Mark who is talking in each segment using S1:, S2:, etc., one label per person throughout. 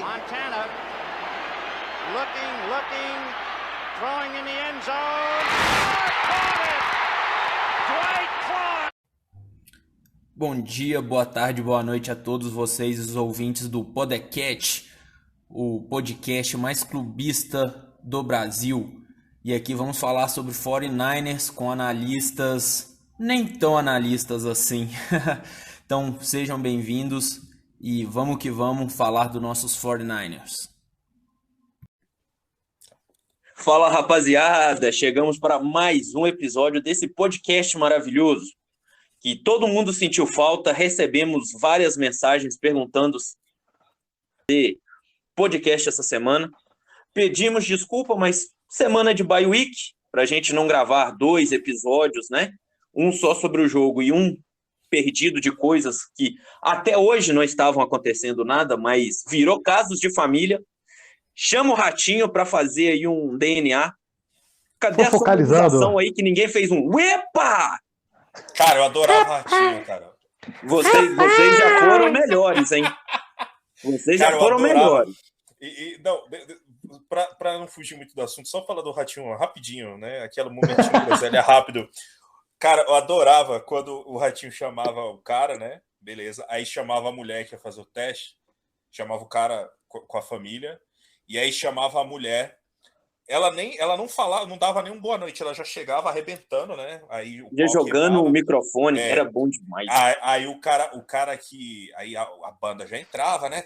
S1: Montana looking, throwing in the end zone. Caught it! Dwight Clark!
S2: Bom dia, boa tarde, boa noite a todos vocês, os ouvintes do Podcast, o podcast mais clubista do Brasil. E aqui vamos falar sobre 49ers com analistas, nem tão analistas assim. Então sejam bem-vindos e vamos que vamos falar dos nossos 49ers.
S3: Fala, rapaziada, chegamos para mais um episódio desse podcast maravilhoso que todo mundo sentiu falta. Recebemos várias mensagens perguntando se podcast essa semana. Pedimos desculpa, mas semana de bye week, para a gente não gravar 2 episódios, né? Um só sobre o jogo e um perdido de coisas que até hoje não estavam acontecendo nada, mas virou casos de família. Chama o Ratinho para fazer aí um DNA. Cadê a sonorização aí que ninguém fez um Uepa?
S4: Cara, eu adorava o Ratinho, cara.
S3: Vocês já foram melhores, hein? Vocês já foram melhores.
S4: Não, para não fugir muito do assunto, só falar do Ratinho rapidinho, né? Aquele momentinho groselha rápido. Cara, eu adorava quando o Ratinho chamava o cara, né? Beleza. Aí chamava a mulher que ia fazer o teste, chamava o cara com a família, e aí chamava a mulher. Ela não falava, não dava nem um boa noite, ela já chegava arrebentando, né? Aí
S3: já jogando o microfone, era bom demais.
S4: Aí o cara que. Aí a banda já entrava, né?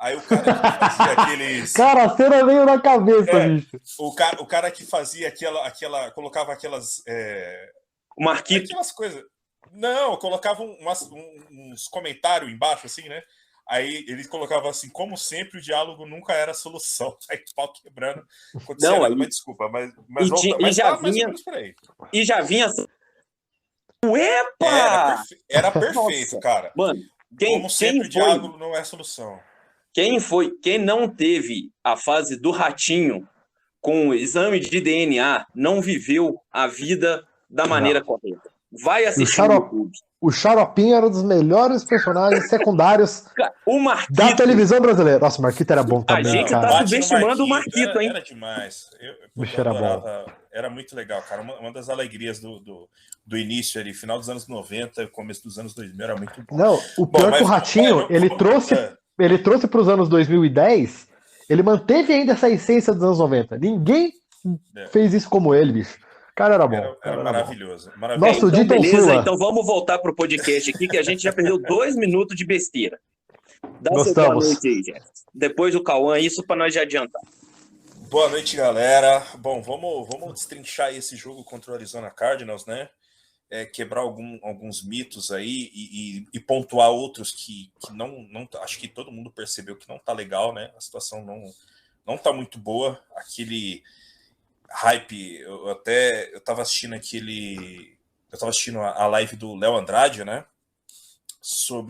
S4: Aí o cara que fazia aqueles.
S5: Cara, a cena veio na cabeça, bicho.
S4: O cara que fazia aquela. Colocava aquelas.
S3: O Marquito.
S4: Aquelas coisas. Não, colocava uns comentários embaixo, assim, né? Aí ele colocava assim, como sempre, o diálogo nunca era a solução. Aí pau quebrando.
S3: Não, aí...
S4: mas desculpa, mas
S3: e já vinha. Uepa!
S4: Era perfeito, nossa, cara.
S3: Mano,
S4: como sempre, o diálogo não é a solução.
S3: Quem não teve a fase do Ratinho com o exame de DNA não viveu a vida da maneira correta. Vai assistir no YouTube.
S5: O Xaropinho era um dos melhores personagens secundários da televisão brasileira. Nossa, o Marquito era bom também,
S3: a gente
S5: cara.
S3: tá subestimando o Marquito, hein?
S4: Era demais. Eu
S5: era bom.
S4: Era muito legal, cara. Uma das alegrias do início ali, final dos anos 90, começo dos anos 2000, era muito bom.
S5: Não, o pior que o Ratinho, ele trouxe para os anos 2010, ele manteve ainda essa essência dos anos 90. Ninguém fez isso como ele, bicho. Cara, era bom.
S4: Era maravilhoso.
S5: Nossa, então,
S3: beleza, então vamos voltar pro podcast aqui, que a gente já perdeu 2 minutos de besteira. Dá seu boa noite aí, Jeff. Depois o Cauã, isso para nós já adiantar.
S4: Boa noite, galera. Bom, vamos destrinchar esse jogo contra o Arizona Cardinals, né? Quebrar alguns mitos aí e pontuar outros que não acho que todo mundo percebeu que não tá legal, né? A situação não tá muito boa. Aquele hype, eu tava assistindo a live do Léo Andrade, né?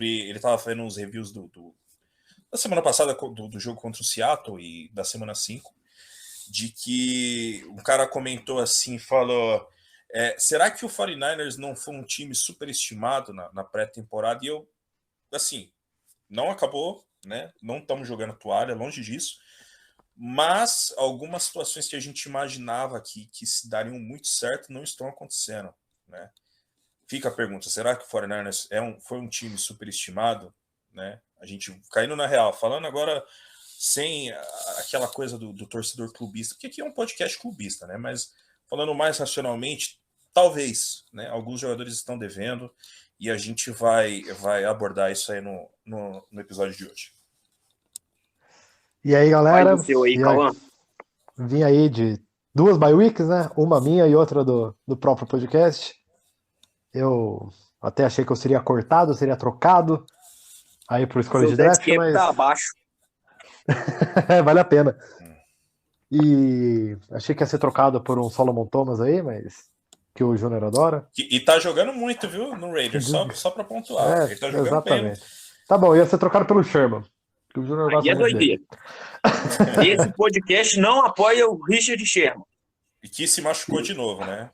S4: Ele tava fazendo uns reviews da semana passada do jogo contra o Seattle e da semana 5, de que um cara comentou assim, falou: será que o 49ers não foi um time superestimado na pré-temporada? E eu, assim, não acabou, né? Não estamos jogando toalha, longe disso. Mas algumas situações que a gente imaginava que se dariam muito certo não estão acontecendo, né? Fica a pergunta, será que o 49ers foi um time superestimado? Né? A gente caindo na real, falando agora sem aquela coisa do torcedor clubista, porque aqui é um podcast clubista, né? Mas falando mais racionalmente, talvez, né? Alguns jogadores estão devendo e a gente vai abordar isso aí no episódio de hoje.
S5: E aí, galera,
S3: vim
S5: aí de 2 bye weeks, né? Uma minha e outra do próprio podcast. Eu até achei que eu seria cortado, seria trocado aí por escolha de draft, mas
S3: tá abaixo.
S5: vale a pena. E achei que ia ser trocado por um Solomon Thomas aí, mas que o Júnior adora.
S4: E tá jogando muito, viu, no Raiders, só pra pontuar. Ele tá jogando
S5: exatamente. Bem. Tá bom, ia ser trocado pelo Sherman. Que o Júnior gosta muito dele.
S3: Esse podcast não apoia o Richard Sherman.
S4: E que se machucou de novo, né?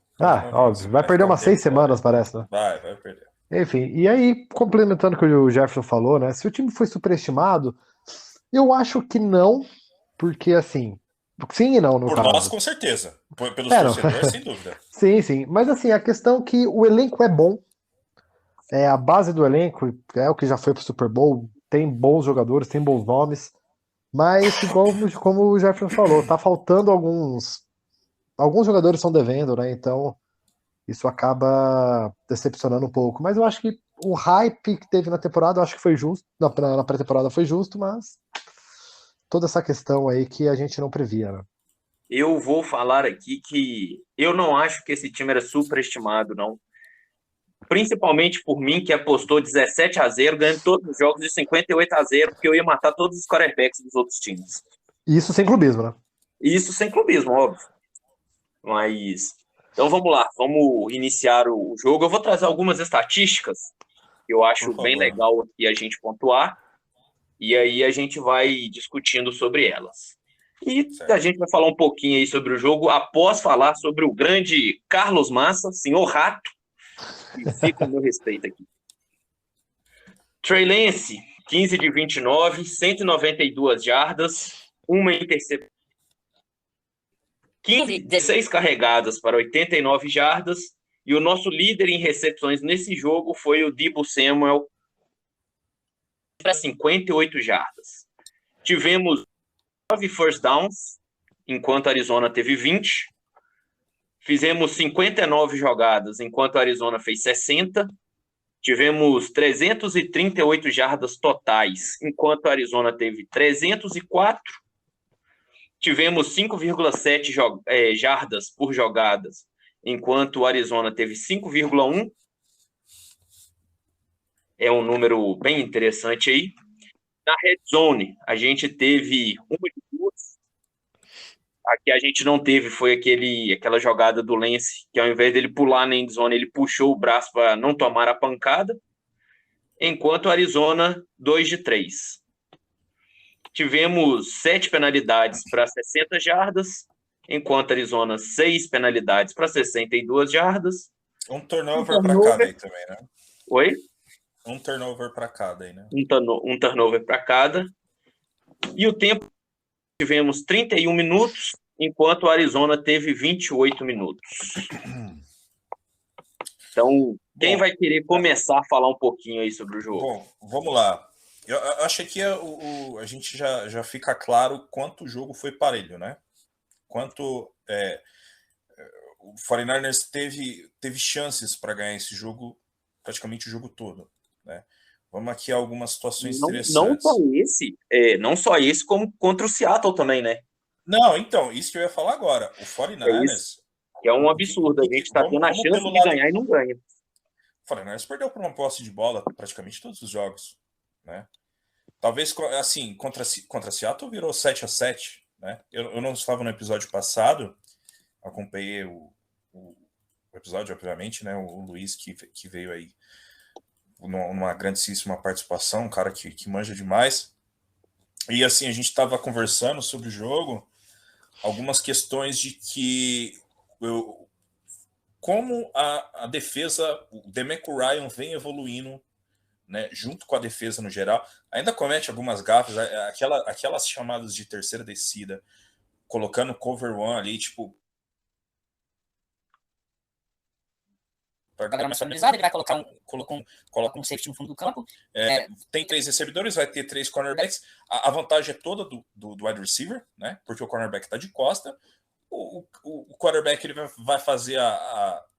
S5: Óbvio. Vai perder umas 6 semanas, parece, né?
S4: Vai perder.
S5: Enfim, e aí, complementando o que o Jefferson falou, né? Se o time foi superestimado, Eu acho que não, porque assim. Sim e não, no
S4: Por
S5: caso.
S4: nós, com certeza. Pelos
S5: Não.
S4: torcedores, sem dúvida.
S5: Sim, sim. Mas assim, a questão é que o elenco é bom. É a base do elenco, é o que já foi pro Super Bowl. Tem bons jogadores, tem bons nomes. Mas, igual como o Jefferson falou, tá faltando alguns. Alguns jogadores estão devendo, né? Então, isso acaba decepcionando um pouco. Mas eu acho que o hype que teve na temporada, eu acho que foi justo. Na pré-temporada foi justo, mas toda essa questão aí que a gente não previa, né?
S3: Eu vou falar aqui que eu não acho que esse time era superestimado, não. Principalmente por mim, que apostou 17-0, ganhando todos os jogos de 58-0, porque eu ia matar todos os quarterbacks dos outros times.
S5: E isso sem clubismo, né?
S3: Isso sem clubismo, óbvio. Mas. Então vamos lá, vamos iniciar o jogo. Eu vou trazer algumas estatísticas que eu acho
S4: Por
S3: bem
S4: favor.
S3: legal aqui a gente pontuar, e aí a gente vai discutindo sobre elas. E a
S4: Certo.
S3: gente vai falar um pouquinho aí sobre o jogo após falar sobre o grande Carlos Massa, senhor Rato, e fica o meu respeito aqui. Trey Lance, 15 de 29, 192 jardas, uma interceptação, 15, 16 carregadas para 89 jardas, e o nosso líder em recepções nesse jogo foi o Deebo Samuel, para 58 jardas. Tivemos 9 first downs, enquanto a Arizona teve 20. Fizemos 59 jogadas, enquanto a Arizona fez 60. Tivemos 338 jardas totais, enquanto a Arizona teve 304. Tivemos 5,7 jardas por jogadas, enquanto o Arizona teve 5,1. É um número bem interessante aí. Na red zone, a gente teve uma de duas. A que a gente não teve foi aquela jogada do Lance, que ao invés dele pular na end zone, ele puxou o braço para não tomar a pancada. Enquanto o Arizona, 2 de 3. Tivemos 7 penalidades para 60 jardas, enquanto a Arizona, 6 penalidades para 62 jardas.
S4: Um turnover para cada aí também, né?
S3: Oi?
S4: Um turnover para cada aí, né?
S3: Um turnover para cada. E o tempo, tivemos 31 minutos, enquanto o Arizona teve 28 minutos. Então, quem
S4: Bom,
S3: vai querer começar a falar um pouquinho aí sobre o jogo?
S4: Bom, vamos lá. Eu acho que a gente já fica claro quanto o jogo foi parelho, né? Quanto o 49ers teve chances para ganhar esse jogo, praticamente o jogo todo, né? Vamos aqui a algumas situações interessantes.
S3: Não só esse, como contra o Seattle também, né?
S4: Não, então, isso que eu ia falar agora. O
S3: É isso
S4: 49ers.
S3: que é um absurdo. A gente está tendo a
S4: Vamos
S3: chance
S4: pelo
S3: de
S4: lado.
S3: ganhar e não ganha.
S4: O 49ers perdeu por uma posse de bola praticamente todos os jogos, né? Talvez, assim, contra Seattle virou 7-7, né? Eu não estava no episódio passado, acompanhei o episódio, obviamente, né? O Luiz, que veio aí numa grandíssima participação, um cara que manja demais. E, assim, a gente estava conversando sobre o jogo, algumas questões de que como a defesa, o DeMeco Ryan vem evoluindo, né, junto com a defesa no geral, ainda comete algumas gafes, aquelas chamadas de terceira descida, colocando cover one ali, tipo.
S6: Agora mais familiarizado, ele vai coloca um safety no fundo do campo.
S4: Tem 3 recebedores, vai ter 3 cornerbacks. A vantagem é toda do wide receiver, né? Porque o cornerback está de costa. O quarterback ele vai fazer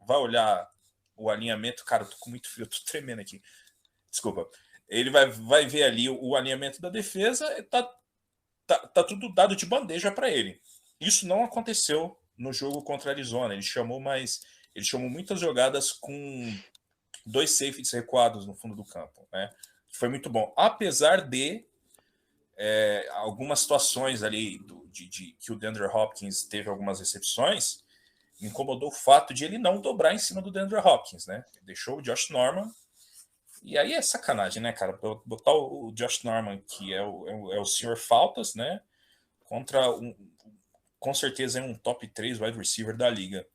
S4: vai olhar o alinhamento. Cara, eu tô com muito frio, eu tô tremendo aqui. Desculpa. Ele vai ver ali o alinhamento da defesa, tá tudo dado de bandeja para ele. Isso não aconteceu no jogo contra a Arizona. Ele chamou muitas jogadas com 2 safeties recuados no fundo do campo, né? Foi muito bom. Apesar de algumas situações ali que o DeAndre Hopkins teve algumas recepções, me incomodou o fato de ele não dobrar em cima do DeAndre Hopkins, né? Ele deixou o Josh Norman. E aí é sacanagem, né, cara? Botar o Josh Norman, que é o senhor faltas, né? Contra com certeza é um top 3 wide receiver da liga.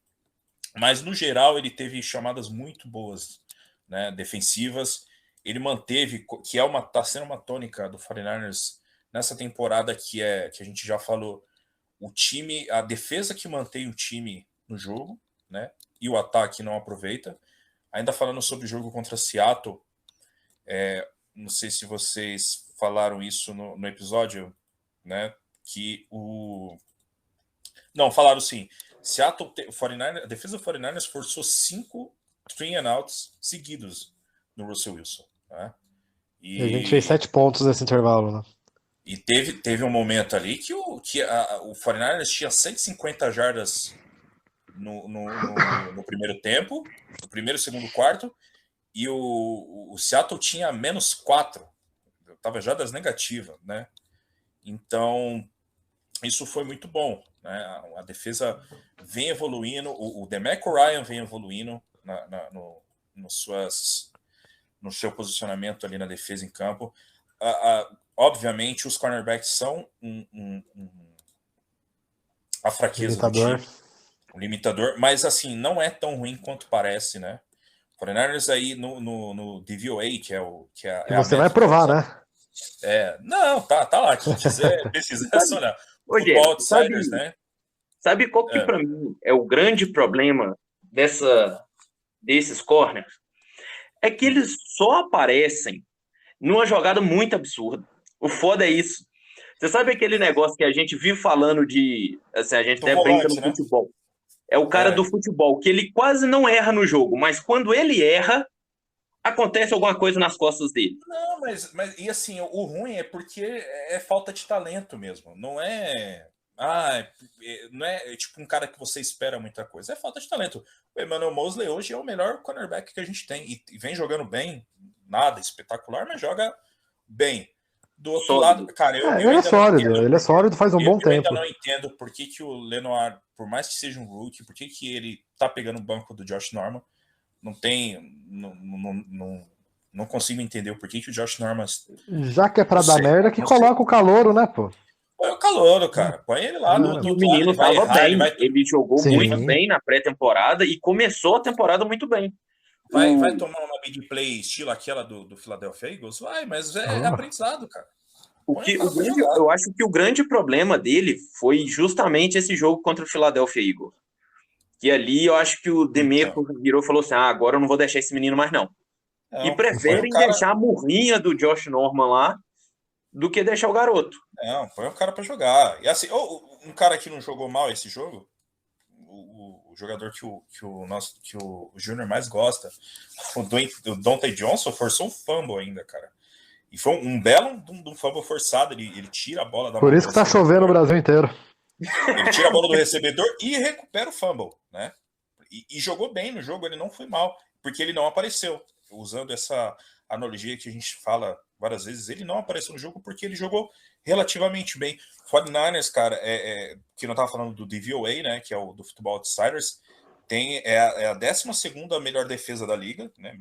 S4: Mas no geral ele teve chamadas muito boas, né, defensivas. Ele manteve, que tá sendo uma tônica do 49ers nessa temporada que a gente já falou, a defesa que mantém o time no jogo, né? E o ataque não aproveita. Ainda falando sobre o jogo contra Seattle, não sei se vocês falaram isso no episódio, né? Não, falaram sim. Seattle, a defesa do 49ers forçou 5 three and outs seguidos no Russell Wilson, né?
S5: E a gente fez 7 pontos nesse intervalo, né?
S4: E teve um momento ali que o 49ers tinha 150 jardas no primeiro tempo, no primeiro e segundo quarto, e o Seattle tinha -4. Estava jardas negativa, né? Então, isso foi muito bom, né? A defesa vem evoluindo, o DeMeco Ryan vem evoluindo no seu posicionamento ali na defesa em campo. Obviamente, os cornerbacks são a fraqueza
S5: limitador.
S4: do time, um limitador, mas assim, não é tão ruim quanto parece, né? O 49ers aí no DVOA,
S5: E você vai provar, né?
S4: Não, tá lá. Quem quiser pesquisar, é só olhar. Football Outsiders, né?
S3: Sabe qual que para mim é o grande problema desses corners? É que eles só aparecem numa jogada muito absurda. O foda é isso. Você sabe aquele negócio que a gente vive falando de... Assim, a gente até brinca no futebol. É o cara do futebol, que ele quase não erra no jogo, mas quando ele erra, acontece alguma coisa nas costas dele.
S4: Não, mas e assim, o ruim é porque é falta de talento mesmo. Não é tipo um cara que você espera muita coisa. É falta de talento. O Emmanuel Mosley hoje é o melhor cornerback que a gente tem. E vem jogando bem. Nada espetacular, mas joga bem. Do outro lado, cara,
S5: ele é sólido. Ele é sólido faz um bom tempo.
S4: Eu ainda não entendo por que o Lenoir, por mais que seja um rookie, por que ele tá pegando o banco do Josh Norman. Não consigo entender o porquê que o Josh Norman...
S5: Já que é pra dar merda, que coloca o calouro, né, pô?
S4: Põe o calouro, cara. Põe ele lá do
S3: o menino tava bem. Ele jogou
S5: Sim.
S3: muito bem na pré-temporada e começou a temporada muito bem.
S4: Vai tomar uma mid-play estilo aquela do Philadelphia Eagles? Vai, mas é aprendizado, cara.
S3: Eu acho que o grande problema dele foi justamente esse jogo contra o Philadelphia Eagles. Que ali eu acho que o DeMeco virou e falou assim: agora eu não vou deixar esse menino mais não. E preferem deixar a murrinha do Josh Norman lá do que deixar o garoto.
S4: Não, põe o cara pra jogar. E assim, um cara que não jogou mal esse jogo, o jogador que o Júnior mais gosta, o Dante Johnson, forçou um fumble ainda, cara. E foi um belo fumble forçado. Ele tira a bola da
S5: Por isso que tá chovendo no Brasil inteiro.
S4: Ele tira a bola do recebedor e recupera o fumble, né? E jogou bem no jogo, ele não foi mal, porque ele não apareceu. Usando essa analogia que a gente fala várias vezes, ele não apareceu no jogo porque ele jogou relativamente bem. 49ers, cara, que não tava falando do DVOA, né? Que é o do Football Outsiders, é a 12ª melhor defesa da liga, né?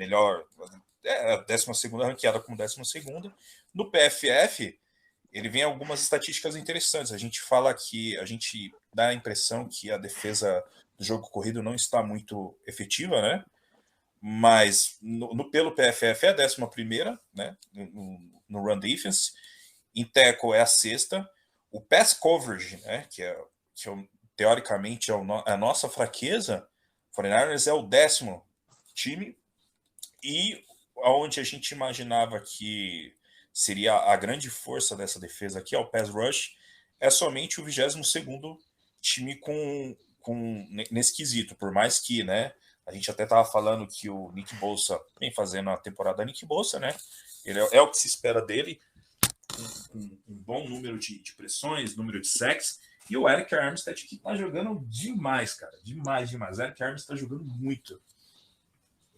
S4: A 12ª ranqueada como 12ª. No PFF, ele vem algumas estatísticas interessantes. A gente fala que a gente dá a impressão que a defesa do jogo corrido não está muito efetiva, né? Mas pelo PFF é a 11ª, né? No run defense. Em tackle é a 6ª. O pass coverage, né? Que teoricamente é a nossa fraqueza. O 49ers é o 10º time. E onde a gente imaginava que seria a grande força dessa defesa aqui, o pass rush, é somente o 22º time nesse quesito, por mais que, né, a gente até estava falando que o Nick Bosa vem fazendo a temporada Nick Bosa, né, ele é o que se espera dele, um bom número de pressões, número de sacks, e o Eric Armstead que tá jogando demais, cara, demais, o Eric Armstead tá jogando muito,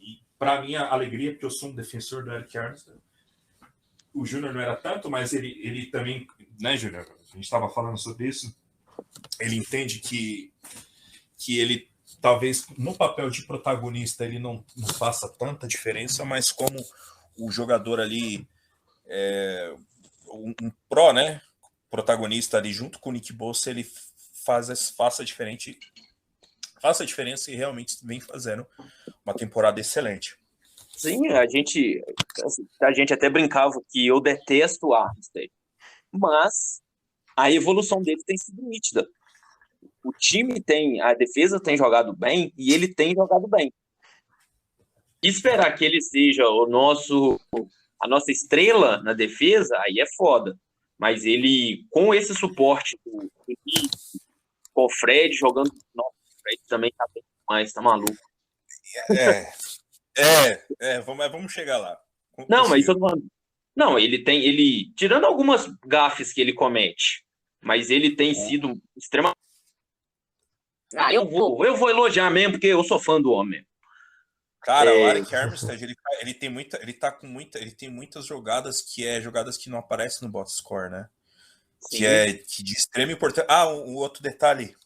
S4: e para minha alegria, porque eu sou um defensor do Eric Armstead. O Júnior não era tanto, mas ele também, né, Júnior? A gente estava falando sobre isso. Ele entende que ele, talvez, no papel de protagonista, ele não faça tanta diferença, mas como o jogador ali, um pró, né, protagonista ali junto com o Nick Bosa, ele faça a diferença e realmente vem fazendo uma temporada excelente.
S3: Sim, a gente até brincava que eu detesto o Armstead. mas a evolução dele tem sido nítida. A defesa tem jogado bem e ele tem jogado bem. Esperar que ele seja a nossa estrela na defesa, aí é foda. Mas ele, com esse suporte com o Fred jogando. Nossa, o Fred também tá bem demais, tá maluco.
S4: Vamos chegar lá.
S3: Não, mas eu tô falando. Não, ele tirando algumas gafes que ele comete, mas ele tem sido extremamente. Eu vou elogiar mesmo, porque eu sou fã do homem.
S4: Cara, o Arik Armstead, ele tem muitas jogadas que não aparecem no box score, né?
S3: Sim.
S4: Que de extrema importância. Um outro detalhe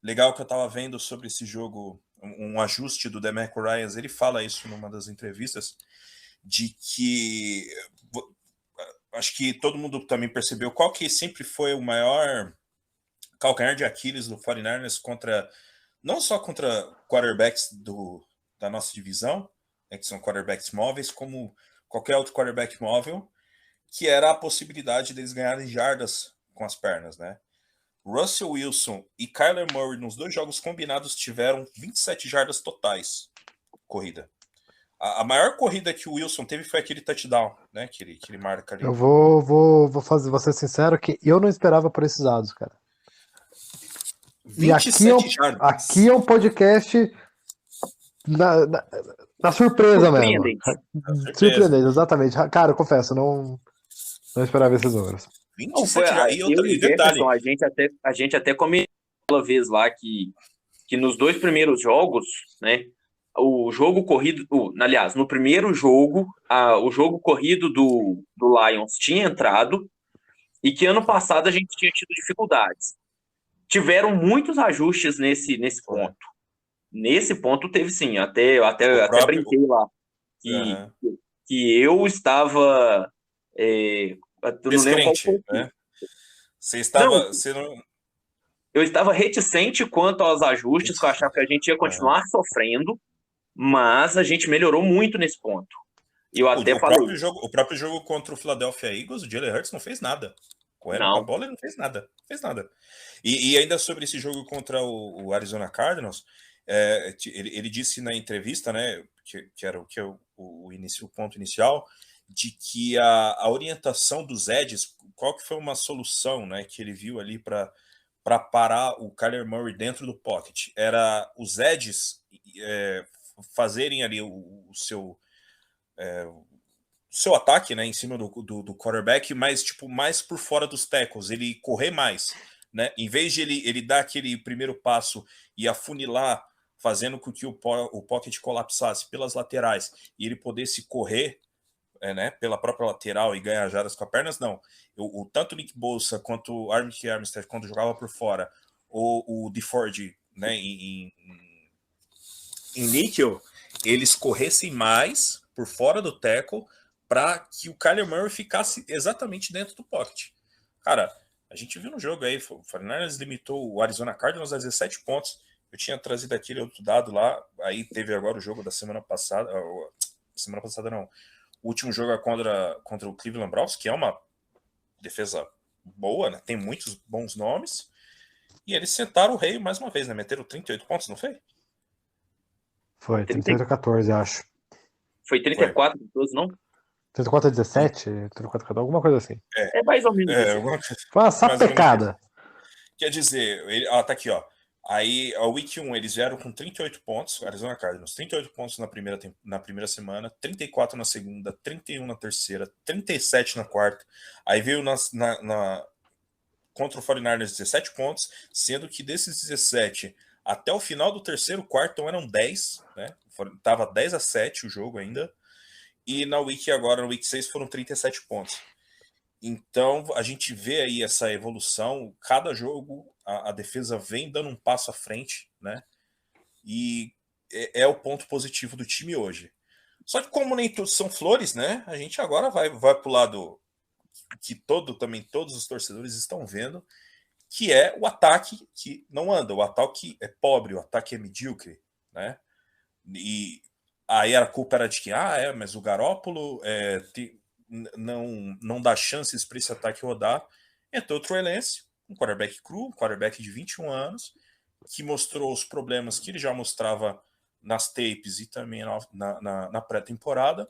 S4: legal que eu tava vendo sobre esse jogo, um ajuste do DeMarco Ryans, ele fala isso numa das entrevistas, de que acho que todo mundo também percebeu qual que sempre foi o maior calcanhar de Aquiles do 49ers não só contra quarterbacks da nossa divisão, né, que são quarterbacks móveis, como qualquer outro quarterback móvel, que era a possibilidade deles ganharem jardas com as pernas, né? Russell Wilson e Kyler Murray nos 2 jogos combinados tiveram 27 jardas totais corrida. A maior corrida que o Wilson teve foi aquele touchdown, né? Que ele marca ali.
S5: Eu vou ser sincero que eu não esperava por esses dados, cara.
S4: 27 jardas.
S5: Aqui é um podcast na surpresa mesmo. Surpreendente, exatamente. Cara, eu confesso, não esperava esses números.
S3: 27 e detalhe. A gente até comentou uma vez lá que nos 2 primeiros jogos, né? O jogo corrido, aliás, no primeiro jogo, o jogo corrido do Lions tinha entrado e que ano passado a gente tinha tido dificuldades. Tiveram muitos ajustes nesse ponto. Nesse ponto teve sim, até brinquei lá que eu estava
S4: descrente, né?
S3: Eu estava reticente quanto aos ajustes, que eu achava que a gente ia continuar sofrendo, mas a gente melhorou muito nesse ponto. E eu até falei.
S4: O próprio jogo contra o Philadelphia Eagles, o Jalen Hurts não fez nada. Correndo com a bola, ele não fez nada. E ainda sobre esse jogo contra o Arizona Cardinals, ele disse na entrevista, né, que era o ponto inicial, de que a orientação dos edges, qual que foi uma solução, né, que ele viu ali para parar o Kyler Murray dentro do pocket, era os edges fazerem ali o seu ataque, né, em cima do quarterback, mas tipo mais por fora dos tackles, ele correr mais, né, em vez de ele dar aquele primeiro passo e afunilar, fazendo com que o pocket colapsasse pelas laterais e ele pudesse correr, né, pela própria lateral e ganhar jardas com as pernas, não. Tanto o Nick Bosa quanto o Arik Armstead, quando jogava por fora, ou o DeFord, né, em níquel, eles corressem mais por fora do tackle para que o Kyler Murray ficasse exatamente dentro do pocket. Cara, a gente viu no jogo aí, o 49ers limitou o Arizona Cardinals a 17 pontos. Eu tinha trazido aquele outro dado lá, aí teve agora o jogo da semana passada não, o último jogo é contra o Cleveland Browns, que é uma defesa boa, né? Tem muitos bons nomes, e eles sentaram o rei mais uma vez, né? Meteram 38 pontos, não foi?
S5: Foi, 38-14, acho.
S3: Foi 34, não?
S5: 34-17? 34-14, alguma coisa assim.
S3: É mais ou menos
S5: isso. Foi uma sapecada.
S4: Quer dizer, tá aqui, ó. Aí, a Week 1, eles vieram com 38 pontos, Arizona Cardinals, 38 pontos na primeira semana, 34 na segunda, 31 na terceira, 37 na quarta. Aí veio contra o 49ers 17 pontos, sendo que desses 17, até o final do terceiro quarto eram 10, né? Tava 10-7 o jogo ainda. E na Week 6, foram 37 pontos. Então, a gente vê aí essa evolução. Cada jogo, a defesa vem dando um passo à frente, né? E é o ponto positivo do time hoje. Só que como nem todos são flores, né? A gente agora vai para o lado que todos os torcedores estão vendo, que é o ataque que não anda. O ataque é pobre, o ataque é medíocre, né? E aí a culpa era de que, mas o Garoppolo não dá chances para esse ataque rodar. Entrou o Trey Lance, um quarterback cru, um quarterback de 21 anos, que mostrou os problemas que ele já mostrava nas tapes e também na pré-temporada.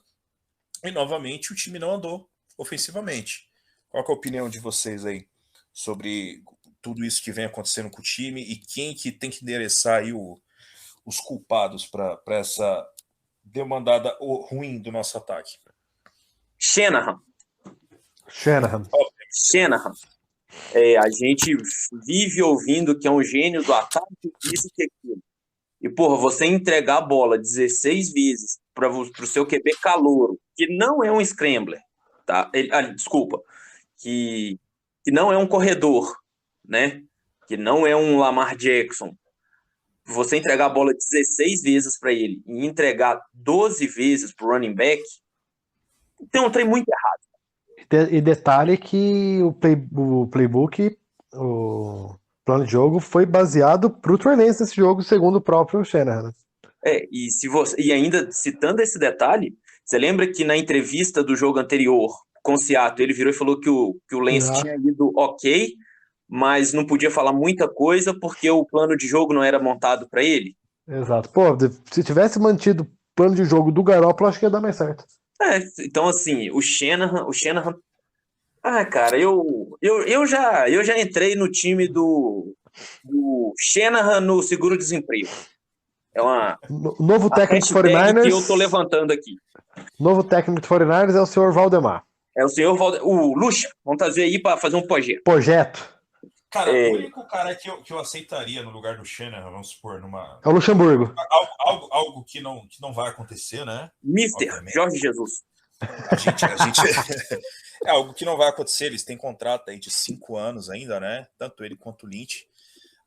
S4: E novamente o time não andou ofensivamente. Qual que é a opinião de vocês aí sobre tudo isso que vem acontecendo com o time e quem que tem que endereçar aí os culpados para essa demandada ruim do nosso ataque?
S3: Shanahan.
S5: Shanahan.
S3: A gente vive ouvindo que é um gênio do ataque, isso que aquilo. E, porra, você entregar a bola 16 vezes para o seu QB calouro, que não é um scrambler, tá? Desculpa, que não é um corredor, né? Que não é um Lamar Jackson. Você entregar a bola 16 vezes para ele e entregar 12 vezes para o running back, tem um trem muito errado.
S5: E detalhe que o playbook, o plano de jogo foi baseado pro Trey Lance nesse jogo, segundo o próprio Shanahan.
S3: E ainda citando esse detalhe, você lembra que na entrevista do jogo anterior com o Seattle, ele virou e falou que o Lance tinha ido ok, mas não podia falar muita coisa porque o plano de jogo não era montado para ele?
S5: Exato. Pô, se tivesse mantido o plano de jogo do Garoppolo, acho que ia dar mais certo.
S3: Então assim, o Shanahan... cara, eu já entrei no time do Shanahan no seguro-desemprego. É
S5: novo técnico do 49ers
S3: que eu tô levantando aqui.
S5: Novo técnico do 49ers é o senhor Valdemar.
S3: É o senhor Valdemar. O Lucha, vamos trazer aí para fazer um
S5: projeto.
S4: Cara, o único cara que eu aceitaria no lugar do Shanahan, vamos supor,
S5: é o Luxemburgo.
S4: Algo que não vai acontecer, né?
S3: Mister Jorge Jesus.
S4: A gente é algo que não vai acontecer. Eles têm contrato aí de 5 anos ainda, né? Tanto ele quanto o Lynch.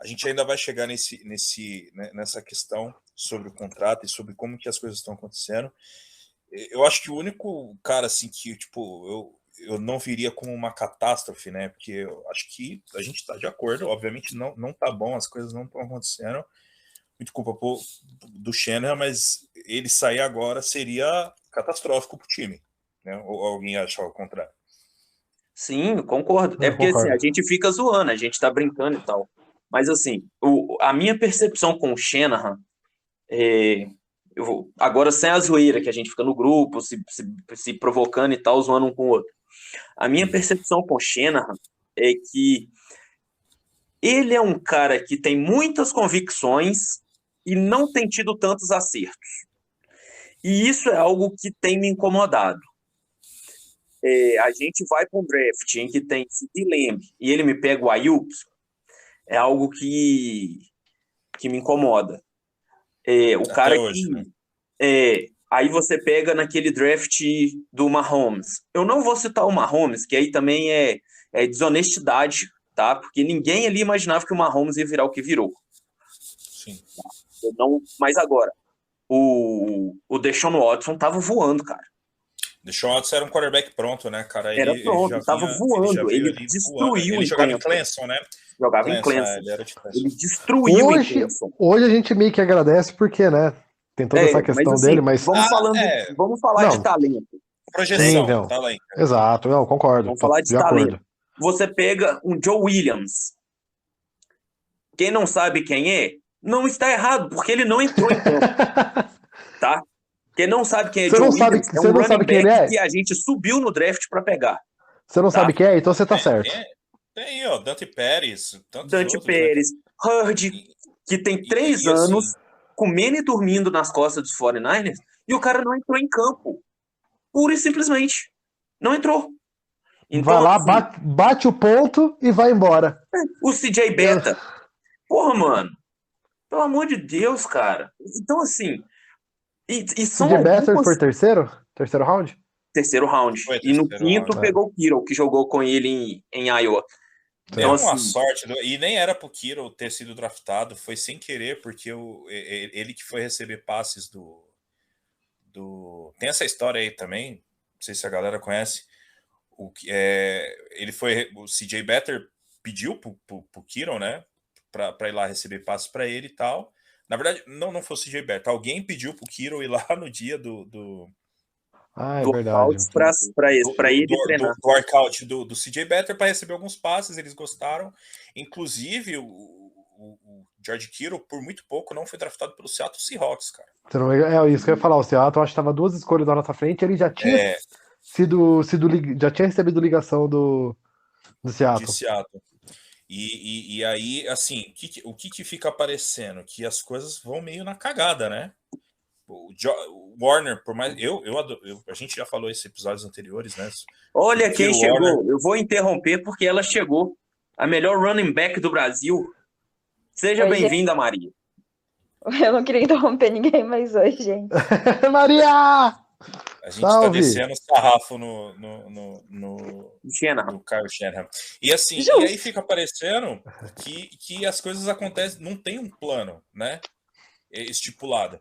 S4: A gente ainda vai chegar nessa questão sobre o contrato e sobre como que as coisas estão acontecendo. Eu acho que o único cara assim que tipo eu não viria como uma catástrofe, né? Porque eu acho que a gente está de acordo. Obviamente não tá bom, as coisas não estão acontecendo. Muito culpa do Shanahan, mas ele sair agora seria catastrófico para o time, né? Ou alguém acha o contrário?
S3: Sim, concordo. Porque assim, a gente fica zoando, a gente tá brincando e tal. Mas assim, a minha percepção com o Shanahan, agora sem a zoeira, que a gente fica no grupo, se provocando e tal, zoando um com o outro. A minha percepção com o Shanahan é que ele é um cara que tem muitas convicções e não tem tido tantos acertos. E isso é algo que tem me incomodado. A gente vai para um draft em que tem CD Lamb e ele me pega o Ayuk, é algo que me incomoda. O cara
S4: até hoje,
S3: que...
S4: né?
S3: Aí você pega naquele draft do Mahomes. Eu não vou citar o Mahomes, que aí também é desonestidade, tá? Porque ninguém ali imaginava que o Mahomes ia virar o que virou.
S4: Sim.
S3: Mas agora, o Deshaun Watson tava voando, cara.
S4: Deshaun Watson era um quarterback pronto, né, cara?
S3: Era pronto, ele tava voando. Ele destruiu.
S4: Ele jogava em Clemson, né?
S3: Jogava em Clemson. Ele destruiu em Clemson.
S5: Hoje a gente meio que agradece porque, né? Tem toda essa questão
S3: mas, assim,
S5: dele, mas...
S3: Vamos falar de talento.
S4: Projeção,
S5: Sim,
S4: talento.
S5: Exato, não, concordo.
S3: Vamos falar de talento. Você pega um Joe Williams. Quem não sabe quem é, não está errado, porque ele não entrou em campo. Tá? Quem não sabe quem é Joe Williams é um running back que a gente subiu no draft para pegar.
S5: Você não sabe quem é? Então você tá certo.
S4: Tem, ó, Dante Pérez.
S3: Dante Pérez, Hurd, que tem 3 anos... Assim, comendo e dormindo nas costas dos 49ers, e o cara não entrou em campo. Pura e simplesmente. Não entrou. Então,
S5: vai lá, assim, bate o ponto e vai embora.
S3: O CJ Beta. Porra, mano. Pelo amor de Deus, cara. Então, assim... E são
S5: CJ Beta foi terceiro? Terceiro round?
S3: Terceiro round. E no quinto pegou o Kiro, que jogou com ele em Iowa.
S4: Deu uma sorte, e nem era pro Kiro ter sido draftado, foi sem querer, porque ele que foi receber passes do... Tem essa história aí também, não sei se a galera conhece, o CJ Beathard pediu pro Kiro, né, pra ir lá receber passes para ele e tal. Na verdade, não foi o CJ Beathard, alguém pediu pro Kiro ir lá no dia do
S5: Ah, é
S3: do
S5: verdade.
S3: workout para ele treinar.
S4: Do workout do CJ Beathard para receber alguns passes, eles gostaram. Inclusive, o George Kittle, por muito pouco, não foi draftado pelo Seattle Seahawks, cara.
S5: É isso que eu ia falar. O Seattle, acho que estava 2 escolhas na nossa frente. Ele já tinha já tinha recebido ligação do
S4: De
S5: Seattle.
S4: Seattle. E aí, assim, o que fica aparecendo? Que as coisas vão meio na cagada, né? O Warner, por mais. A gente já falou esses episódios anteriores, né?
S3: Olha quem chegou.
S4: Warner...
S3: Eu vou interromper porque ela chegou. A melhor running back do Brasil. Seja bem-vinda, Maria.
S7: Eu não queria interromper ninguém mais hoje, gente.
S5: Maria!
S4: A gente
S5: Salve!
S4: tá descendo o sarrafo no Kyle Shanahan. E assim, e aí fica parecendo que as coisas acontecem, não tem um plano, né? Estipulado.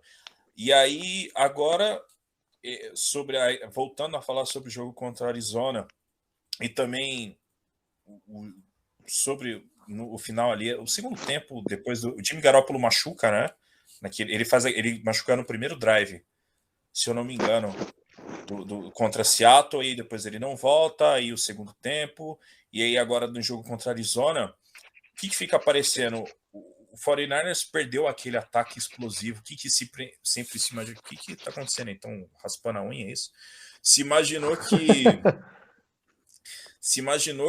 S4: E aí, agora, voltando a falar sobre o jogo contra a Arizona, e também sobre o final ali, o segundo tempo, depois o Jimmy Garoppolo machuca, né? Ele machuca no primeiro drive, se eu não me engano, contra Seattle, e depois ele não volta, aí o segundo tempo, e aí agora no jogo contra Arizona, o que fica aparecendo? O 49ers perdeu aquele ataque explosivo. O que sempre se imagina? O que está acontecendo? Então, raspando a unha, é isso? Se imaginou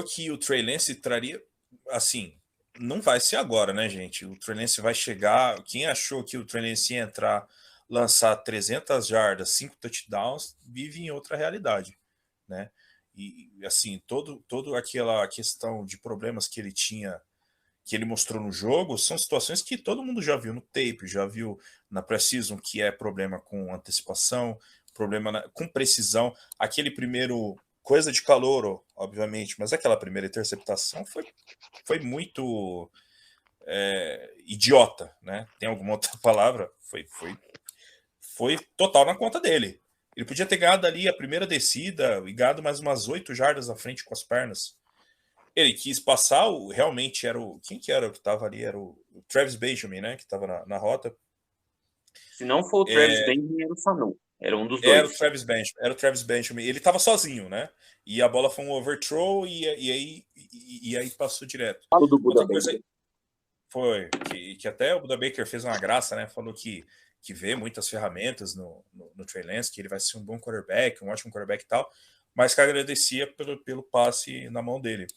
S4: que o Trey Lance traria. Assim, não vai ser agora, né, gente? O Trey Lance vai chegar. Quem achou que o Trey Lance ia entrar, lançar 300 jardas, 5 touchdowns, vive em outra realidade, né? E assim, toda aquela questão de problemas que ele tinha, que ele mostrou no jogo, são situações que todo mundo já viu no tape, já viu na pré-season, que é problema com antecipação, problema com precisão. Aquele primeiro, coisa de calouro, obviamente, mas aquela primeira interceptação foi muito idiota, né? Tem alguma outra palavra? Foi total na conta dele. Ele podia ter ganhado ali a primeira descida e ganhado mais umas 8 jardas à frente com as pernas. Ele quis passar, realmente era o. Quem que era o que estava ali? Era o Travis Benjamin, né? Que estava na rota.
S3: Se não for o Travis Benjamin, era o Sanu. Era um dos dois.
S4: Era o Travis Benjamin. Ele estava sozinho, né? E a bola foi um overthrow e aí passou direto.
S3: Falo do Buda
S4: Outra coisa
S3: Baker.
S4: Foi que até o Buda Baker fez uma graça, né? Falou que vê muitas ferramentas no Trey Lance, que ele vai ser um bom quarterback, um ótimo quarterback e tal, mas que agradecia pelo passe na mão dele.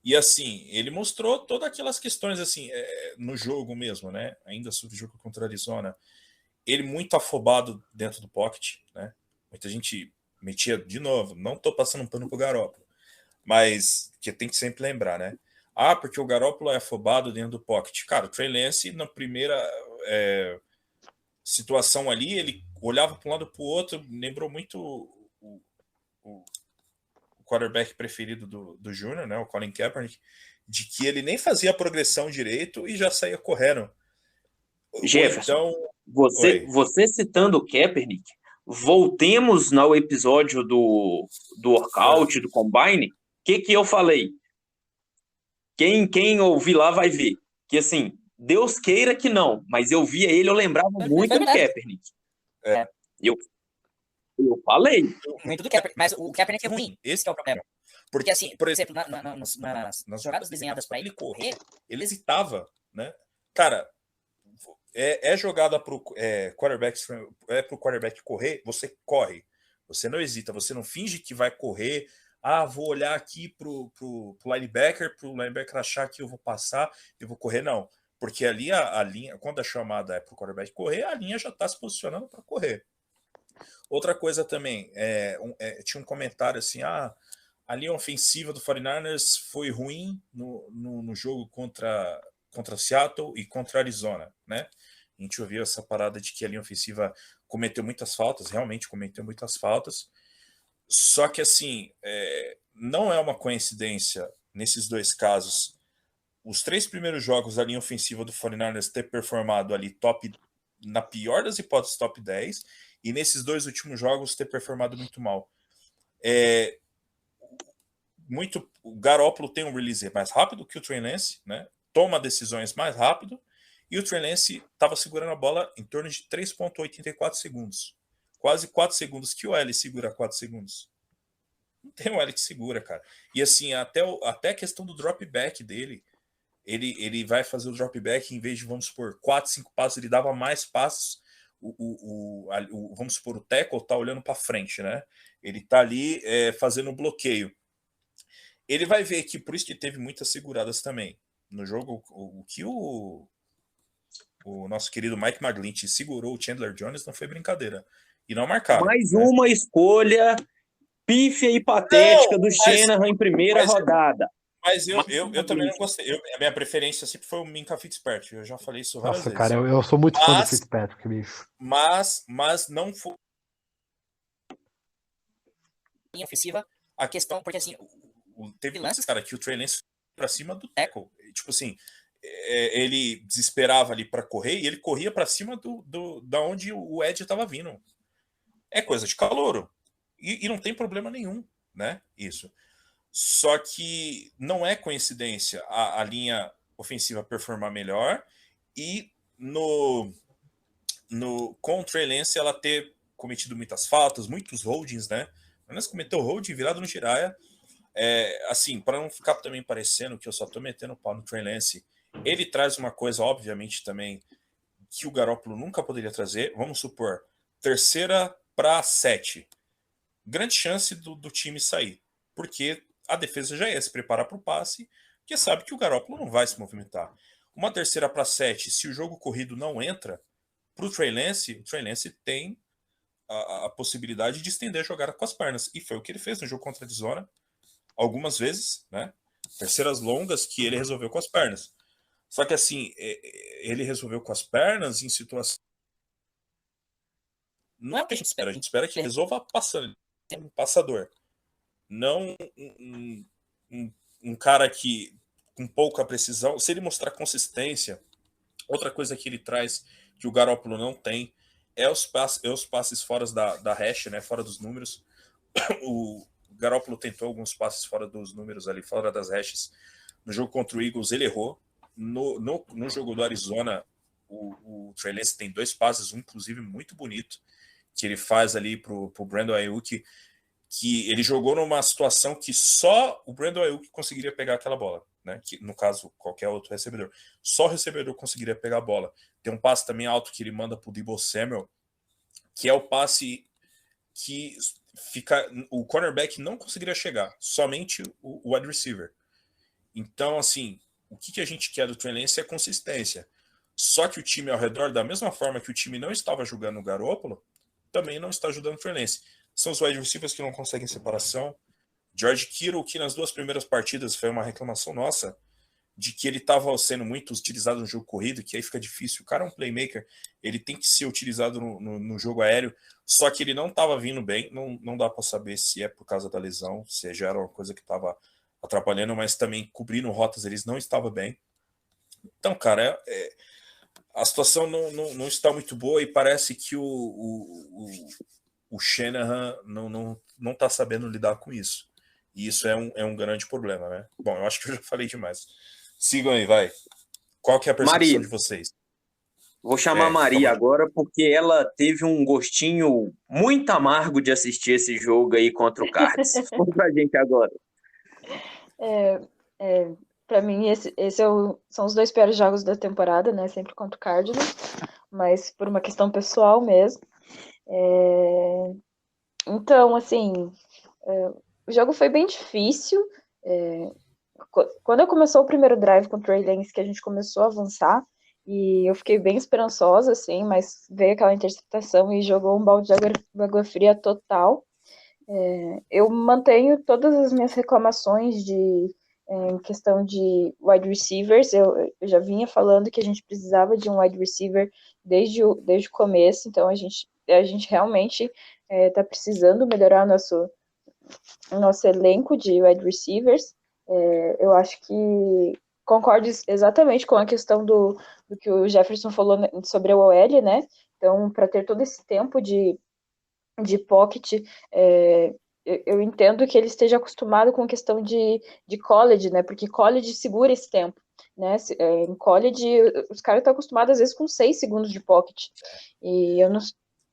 S4: E assim, ele mostrou todas aquelas questões assim, no jogo mesmo, né? Ainda sobre o jogo contra a Arizona. Ele muito afobado dentro do pocket, né? Muita gente metia, de novo, não tô passando um pano pro Garoppolo, mas que tem que sempre lembrar, né? Porque o Garoppolo é afobado dentro do pocket. Cara, o Trey Lance, na primeira situação ali, ele olhava para um lado para o outro, lembrou muito o quarterback preferido do Júnior, né, o Colin Kaepernick, de que ele nem fazia a progressão direito e já saía correndo.
S3: Jefferson, você citando o Kaepernick, voltemos no episódio do workout, do combine, o que eu falei? Quem ouvir lá vai ver. Que assim, Deus queira que não, mas eu via ele, eu lembrava muito do Kaepernick. Eu falei.
S6: Muito do Kaepernick, mas o Kaepernick é ruim. Esse é o problema. Porque assim, por exemplo, nas jogadas desenhadas para ele correr,
S4: ele hesitava, né? Cara, jogada pro quarterback correr, você corre. Você não hesita, você não finge que vai correr. Vou olhar aqui pro linebacker achar que eu vou passar, eu vou correr, não. Porque ali a linha, quando a chamada é pro quarterback correr, a linha já está se posicionando para correr. Outra coisa também, tinha um comentário assim, a linha ofensiva do 49ers foi ruim no jogo contra Seattle e contra Arizona, né? A gente ouviu essa parada de que a linha ofensiva cometeu muitas faltas, realmente cometeu muitas faltas. Só que, assim, não é uma coincidência nesses dois casos. Os 3 primeiros jogos da linha ofensiva do 49ers ter performado ali na pior das hipóteses, top 10, e nesses 2 últimos jogos ter performado muito mal. O Garoppolo tem um release mais rápido que o Trey Lance, né? Toma decisões mais rápido, e o Trey Lance estava segurando a bola em torno de 3,84 segundos. quase 4 segundos. Que o L segura 4 segundos? Não tem um L que segura, cara. E assim, até a questão do drop back dele, ele vai fazer o drop back, em vez de, vamos supor, 4, 5 passos, ele dava mais passos. Vamos supor, o tackle tá olhando para frente, né? Ele tá ali fazendo um bloqueio. Ele vai ver que, por isso que teve muitas seguradas também. No jogo, o que o nosso querido Mike McGlinchey segurou o Chandler Jones não foi brincadeira. E não marcaram.
S3: Mais
S4: né?
S3: uma escolha pífia e patética do Shanahan em primeira rodada.
S4: Mas eu também não gostei. A minha preferência sempre foi o Minka Fitzpatrick. Eu já falei isso várias vezes.
S5: Nossa, cara, eu sou muito fã do Fitzpatrick, bicho.
S4: Mas não foi.
S6: Linha ofensiva, a questão, porque assim.
S4: Teve lances, cara, que o Trey Lance pra cima do tackle. Tipo assim, ele desesperava ali para correr e ele corria para cima da onde o Ed estava vindo. É coisa de calouro. E não tem problema nenhum, né? Isso. Só que não é coincidência a linha ofensiva performar melhor e com o Trey Lance ela ter cometido muitas faltas, muitos holdings, né? O Lance cometeu holding virado no Jiraiya. Assim, para não ficar também parecendo que eu só tô metendo pau no Trey Lance, ele traz uma coisa, obviamente, também que o Garoppolo nunca poderia trazer. Vamos supor, 3ª para 7. Grande chance do time sair, porque a defesa já ia se preparar para o passe, porque sabe que o Garoppolo não vai se movimentar. Uma 3ª para 7, se o jogo corrido não entra, para o Trey Lance tem a possibilidade de estender a jogada com as pernas, e foi o que ele fez no jogo contra a Arizona, algumas vezes, né? 3º longas que ele resolveu com as pernas. Só que assim, ele resolveu com as pernas em situação. Não é o que a gente espera que resolva passando. Um passador. Não um cara que com pouca precisão. Se ele mostrar consistência, outra coisa que ele traz que o Garoppolo não tem é os passes fora da hash, né? Fora dos números. O Garoppolo tentou alguns passes fora dos números ali, fora das hashes. No jogo contra o Eagles, ele errou. No jogo do Arizona, o Trey Lance tem 2 passes, um inclusive muito bonito, que ele faz ali pro Brandon Ayuk, que ele jogou numa situação que só o Brandon Ayuk conseguiria pegar aquela bola, né? Que, no caso, qualquer outro recebedor. Só o recebedor conseguiria pegar a bola. Tem um passe também alto que ele manda pro Deebo Samuel, que é o passe que o cornerback não conseguiria chegar, somente o wide receiver. Então, assim, o que a gente quer do Trey Lance é consistência. Só que o time ao redor, da mesma forma que o time não estava jogando o Garoppolo, também não está ajudando o Trey Lance. São os wide receivers que não conseguem separação. George Kittle, que nas 2 primeiras partidas foi uma reclamação nossa, de que ele estava sendo muito utilizado no jogo corrido, que aí fica difícil. O cara é um playmaker, ele tem que ser utilizado no jogo aéreo, só que ele não estava vindo bem, não dá para saber se é por causa da lesão, se já era uma coisa que estava atrapalhando, mas também cobrindo rotas eles não estavam bem. Então, cara, a situação não está muito boa e parece que o Shanahan não está sabendo lidar com isso. E isso é um grande problema, né? Bom, eu acho que eu já falei demais. Sigam aí, vai. Qual que é a percepção
S3: Maria,
S4: de vocês?
S3: Vou chamar a Maria agora porque ela teve um gostinho muito amargo de assistir esse jogo aí contra o Cards. Conta pra gente agora.
S7: Para mim, são os 2 piores jogos da temporada, né? Sempre contra o Cardinals, mas por uma questão pessoal mesmo. Então, assim, o jogo foi bem difícil. Quando começou o primeiro drive com o Trey Lance, que a gente começou a avançar, e eu fiquei bem esperançosa, assim, mas veio aquela interceptação e jogou um balde de água fria total. Eu mantenho todas as minhas reclamações em questão de wide receivers. Eu já vinha falando que a gente precisava de um wide receiver desde o começo, então a gente realmente está precisando melhorar nosso elenco de wide receivers. Eu acho que concordo exatamente com a questão do que o Jefferson falou sobre a OL, né? Então, para ter todo esse tempo de pocket, eu entendo que ele esteja acostumado com a questão de college, né? Porque college segura esse tempo, né? Em college, os caras estão acostumados, às vezes, com 6 segundos de pocket. E eu não...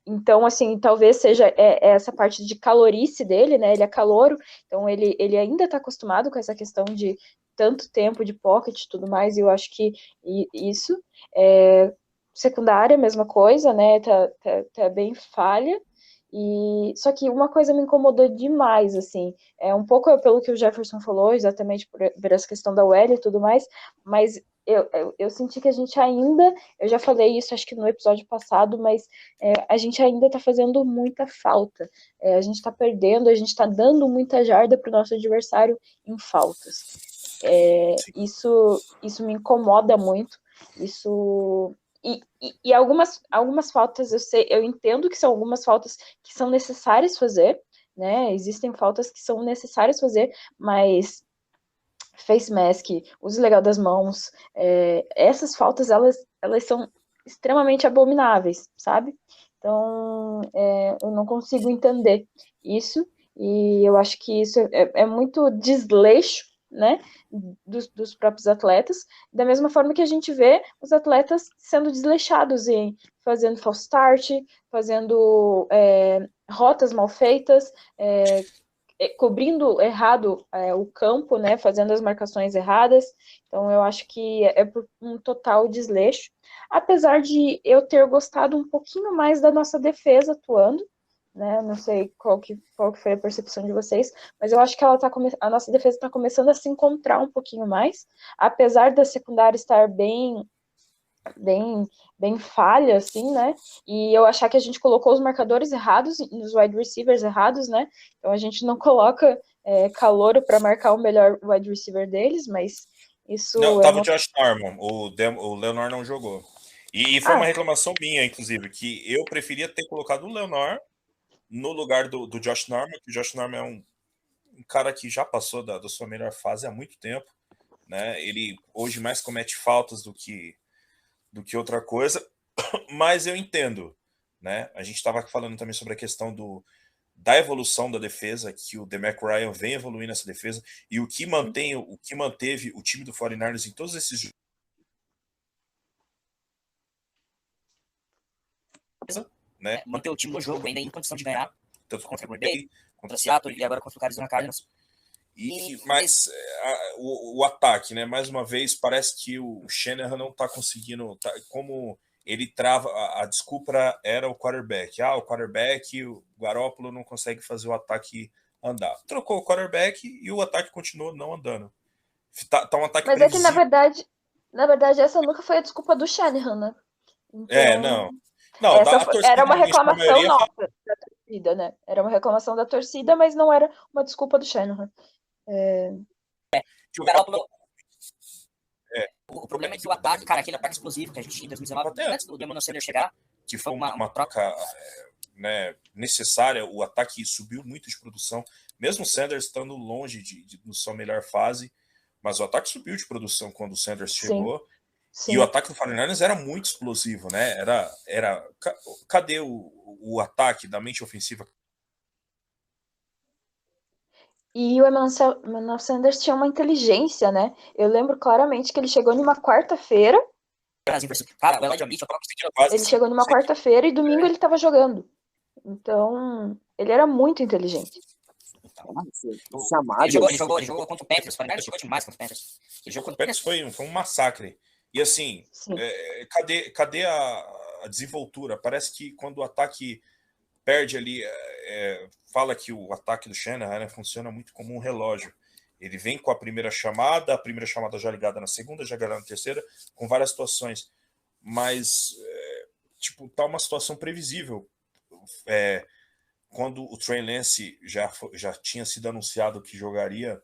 S7: Então, assim, talvez seja essa parte de calorice dele, né? Ele é calouro, então ele ainda está acostumado com essa questão de tanto tempo de pocket e tudo mais, e eu acho que isso. Secundária, mesma coisa, né? Tá bem falha. Só que uma coisa me incomodou demais, assim, um pouco pelo que o Jefferson falou, exatamente por essa questão da UL e tudo mais, mas eu senti que a gente ainda, eu já falei isso acho que no episódio passado, mas a gente ainda tá fazendo muita falta. A gente tá perdendo, a gente tá dando muita jarda pro nosso adversário em faltas. Isso me incomoda muito. Isso. E algumas faltas eu entendo que são algumas faltas que são necessárias fazer, né? Existem faltas que são necessárias fazer, mas face mask, uso legal das mãos, essas faltas elas são extremamente abomináveis, sabe? Então eu não consigo entender isso, e eu acho que isso é muito desleixo, né, dos próprios atletas, da mesma forma que a gente vê os atletas sendo desleixados em fazendo false start, fazendo rotas mal feitas, cobrindo errado o campo, né, fazendo as marcações erradas. Então eu acho que é por um total desleixo, apesar de eu ter gostado um pouquinho mais da nossa defesa atuando, né? Não sei qual que foi a percepção de vocês, mas eu acho que a nossa defesa está começando a se encontrar um pouquinho mais, apesar da secundária estar bem falha, assim, né? E eu achar que a gente colocou os marcadores errados, nos wide receivers errados, né? Então a gente não coloca calouro para marcar o melhor wide receiver deles, mas isso.
S4: Não, tava o Josh Norman, o Leonard não jogou. E foi uma reclamação minha, inclusive, que eu preferia ter colocado o Leonard no lugar do Josh Norman, que o Josh Norman é um cara que já passou da sua melhor fase há muito tempo, né? Ele hoje mais comete faltas do que outra coisa, mas eu entendo, né? A gente estava falando também sobre a questão da evolução da defesa, que o DeMarco Ryan vem evoluindo essa defesa, e o que manteve o time do 49ers em todos esses jogos, né?
S6: Manter o time no jogo, ainda em condição de ganhar, tanto contra o Green Bay, contra o Seattle e agora contra o Arizona Cardinals.
S4: Mas o ataque, né? Mais uma vez, parece que o Shanahan não está conseguindo. Como ele trava, a desculpa era o quarterback. O quarterback, o Garoppolo não consegue fazer o ataque andar. Trocou o quarterback e o ataque continuou não andando. Tá um ataque
S7: Mas
S4: previsível.
S7: É que, na verdade, essa nunca foi a desculpa do Shanahan, né?
S4: Então, não.
S7: Era uma reclamação nossa da torcida, né? Era uma reclamação da torcida, mas não era uma desculpa do Shanahan.
S6: O Garoppolo... O problema é que o ataque, cara, aquele ataque explosivo que a gente tinha em 2019, antes do Demon Sanders chegar,
S4: que foi uma troca né, necessária, o ataque subiu muito de produção, mesmo o Sanders estando longe de sua melhor fase, mas o ataque subiu de produção quando o Sanders chegou. Sim. E o ataque do 49ers era muito explosivo, né? Cadê o ataque da mente ofensiva?
S7: E o Emmanuel Sanders tinha uma inteligência, né? Eu lembro claramente que ele chegou numa quarta-feira. Ele chegou numa quarta-feira e domingo ele estava jogando. Então, ele era muito inteligente.
S6: Ele jogou contra o Panthers. Ele jogou demais contra o Panthers.
S4: O Panthers foi um massacre. E assim, cadê a desenvoltura? Parece que quando o ataque perde ali, fala que o ataque do Shanahan, né, funciona muito como um relógio. Ele vem com a primeira chamada já ligada na segunda, já ligada na terceira, com várias situações. Mas, tá uma situação previsível. Quando o Trey Lance já tinha sido anunciado que jogaria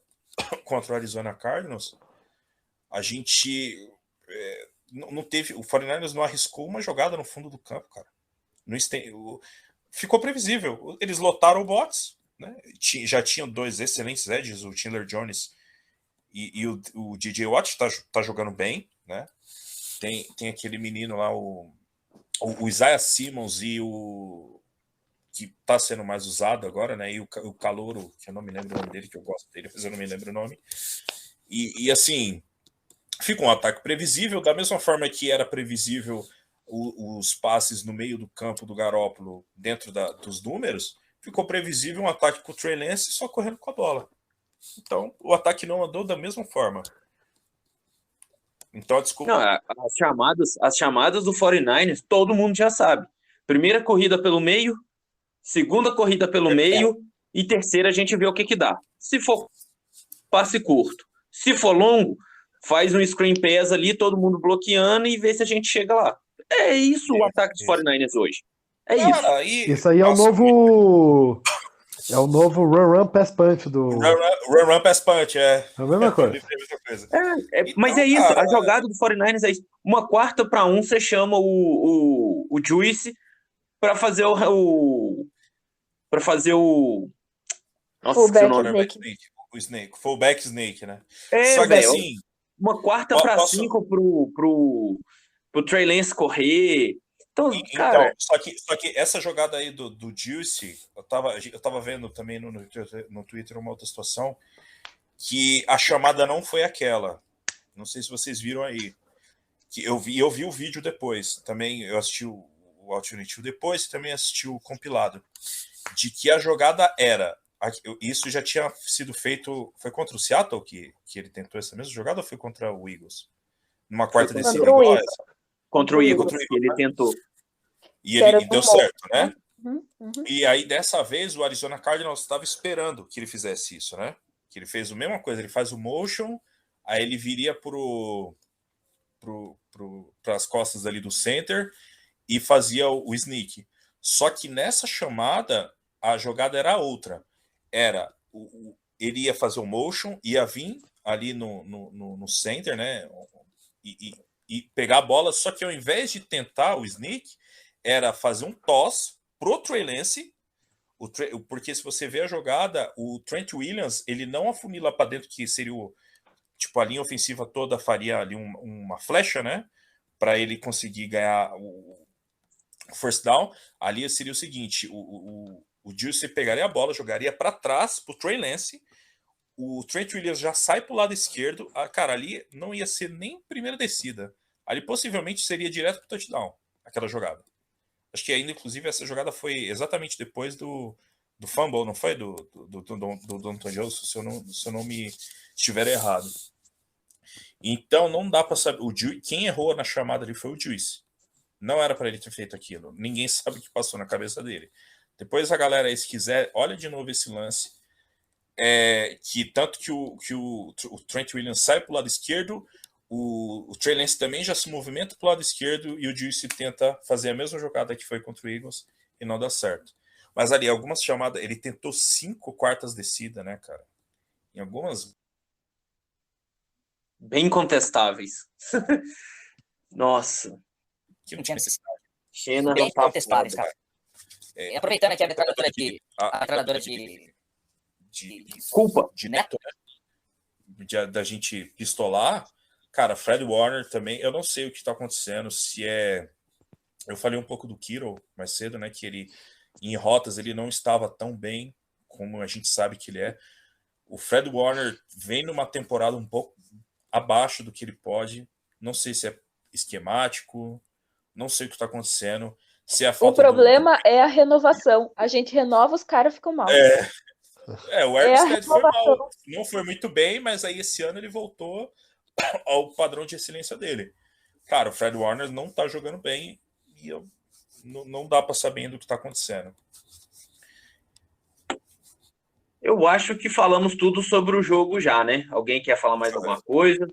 S4: contra o Arizona Cardinals, a gente não teve... O 49ers não arriscou uma jogada no fundo do campo, cara. Ficou previsível. Eles lotaram o box, né? Já tinham dois excelentes edges, o Chandler Jones e o DJ Watt tá jogando bem, né? Tem aquele menino lá, o Isaiah Simmons e o que tá sendo mais usado agora, né? E o Calouro, que eu não me lembro o nome dele, que eu gosto dele, mas eu não me lembro o nome. E assim, fica um ataque previsível, da mesma forma que era previsível os passes no meio do campo do Garoppolo dentro dos números, ficou previsível um ataque com o Trey Lance só correndo com a bola. Então, o ataque não andou da mesma forma. Então, desculpa.
S3: Não, as chamadas do 49ers, todo mundo já sabe. Primeira corrida pelo meio, segunda corrida pelo meio e terceira a gente vê o que dá. Se for passe curto, se for longo, faz um screen pass ali, todo mundo bloqueando e vê se a gente chega lá. É isso o ataque dos 49ers hoje. É isso.
S5: Isso aí é o novo... É o novo run pass punch do...
S4: Run pass punch,
S5: É a mesma coisa.
S3: Mas é isso, cara, a jogada do 49ers é isso. Uma 4-1, você chama o Juice para fazer
S4: Nossa, o Snake. Fullback Snake, né? Só que assim...
S3: Uma 4-5 pro Trey Lance correr... Então,
S4: só que essa jogada aí do Juice, eu tava vendo também no Twitter uma outra situação, que a chamada não foi aquela. Não sei se vocês viram aí. Que eu vi o vídeo depois. Também eu assisti o Alternativo depois e também assisti o compilado. De que a jogada era... Isso já tinha sido feito... Foi contra o Seattle que ele tentou essa mesma jogada ou foi contra o Eagles? Numa quarta descida igual essa?
S3: Contra o Eagles, ele tentou.
S4: E ele deu certo, né? E aí, dessa vez, o Arizona Cardinals estava esperando que ele fizesse isso, né? Que ele fez a mesma coisa, ele faz o motion, aí ele viria para as costas ali do center e fazia o sneak. Só que nessa chamada, a jogada era outra. Ele ia fazer o motion, ia vir ali no center, né? E pegar a bola, só que ao invés de tentar o sneak, era fazer um toss pro Trey Lance, porque se você vê a jogada, o Trent Williams, ele não afunila para dentro, que seria a linha ofensiva toda faria ali uma flecha, né? Para ele conseguir ganhar o first down. Ali seria o seguinte, o Juice pegaria a bola, jogaria para trás pro Trey Lance, o Trent Williams já sai pro lado esquerdo, cara, ali não ia ser nem primeira descida. Ali possivelmente seria direto pro touchdown, aquela jogada. Acho que ainda, inclusive, essa jogada foi exatamente depois do fumble, não foi? Do Antonio Johnson, se eu não me estiver errado. Então, não dá para saber. Quem errou na chamada ali foi o Juice. Não era para ele ter feito aquilo. Ninguém sabe o que passou na cabeça dele. Depois a galera aí, se quiser, olha de novo esse lance. Que tanto que o Trent Williams sai para o lado esquerdo, o Trey Lance também já se movimenta para o lado esquerdo e o Juice tenta fazer a mesma jogada que foi contra o Eagles e não dá certo. Mas ali, algumas chamadas, ele tentou 5 quartas descida, né, cara? Em algumas...
S3: Bem contestáveis. Nossa.
S6: Que não tinha necessidade.
S3: Xena
S6: bem contestáveis, cara. Aproveitando aqui a metralhadora de
S3: culpa.
S4: De neto, né? Da gente pistolar... Cara, Fred Warner também, eu não sei o que está acontecendo, se é... Eu falei um pouco do Kittle mais cedo, né, que ele, em rotas, ele não estava tão bem como a gente sabe que ele é. O Fred Warner vem numa temporada um pouco abaixo do que ele pode, não sei se é esquemático, não sei o que está acontecendo. Se é a falta
S7: o problema é a renovação, a gente renova, os caras ficam mal.
S4: O Armstead foi mal, não foi muito bem, mas aí esse ano ele voltou ao padrão de excelência dele. Cara, o Fred Warner não tá jogando bem e não dá para saber ainda o que tá acontecendo.
S3: Eu acho que falamos tudo sobre o jogo já, né? Alguém quer falar mais alguma coisa?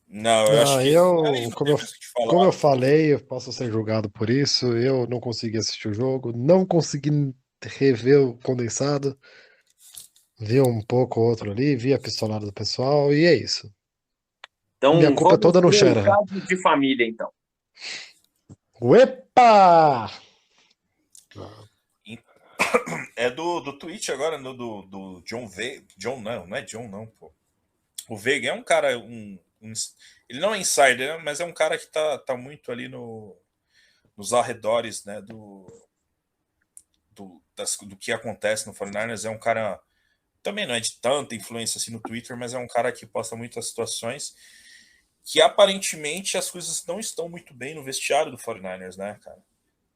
S4: Não, eu acho que...
S5: Como eu falei, eu posso ser julgado por isso. Eu não consegui assistir o jogo, não consegui rever o condensado. Vi um pouco outro ali, vi a pistolada do pessoal e é isso.
S3: Então,
S5: minha culpa é toda no Shanahan.
S3: De família, então.
S5: Uepa!
S4: É do tweet agora, do John Veiga. Não é John, não, pô. O Veiga é um cara, ele não é insider, mas é um cara que tá muito ali nos arredores, né, do que acontece no 49ers. É um cara... Também não é de tanta influência assim no Twitter, mas é um cara que posta muitas situações. que aparentemente as coisas não estão muito bem no vestiário do 49ers, né, cara?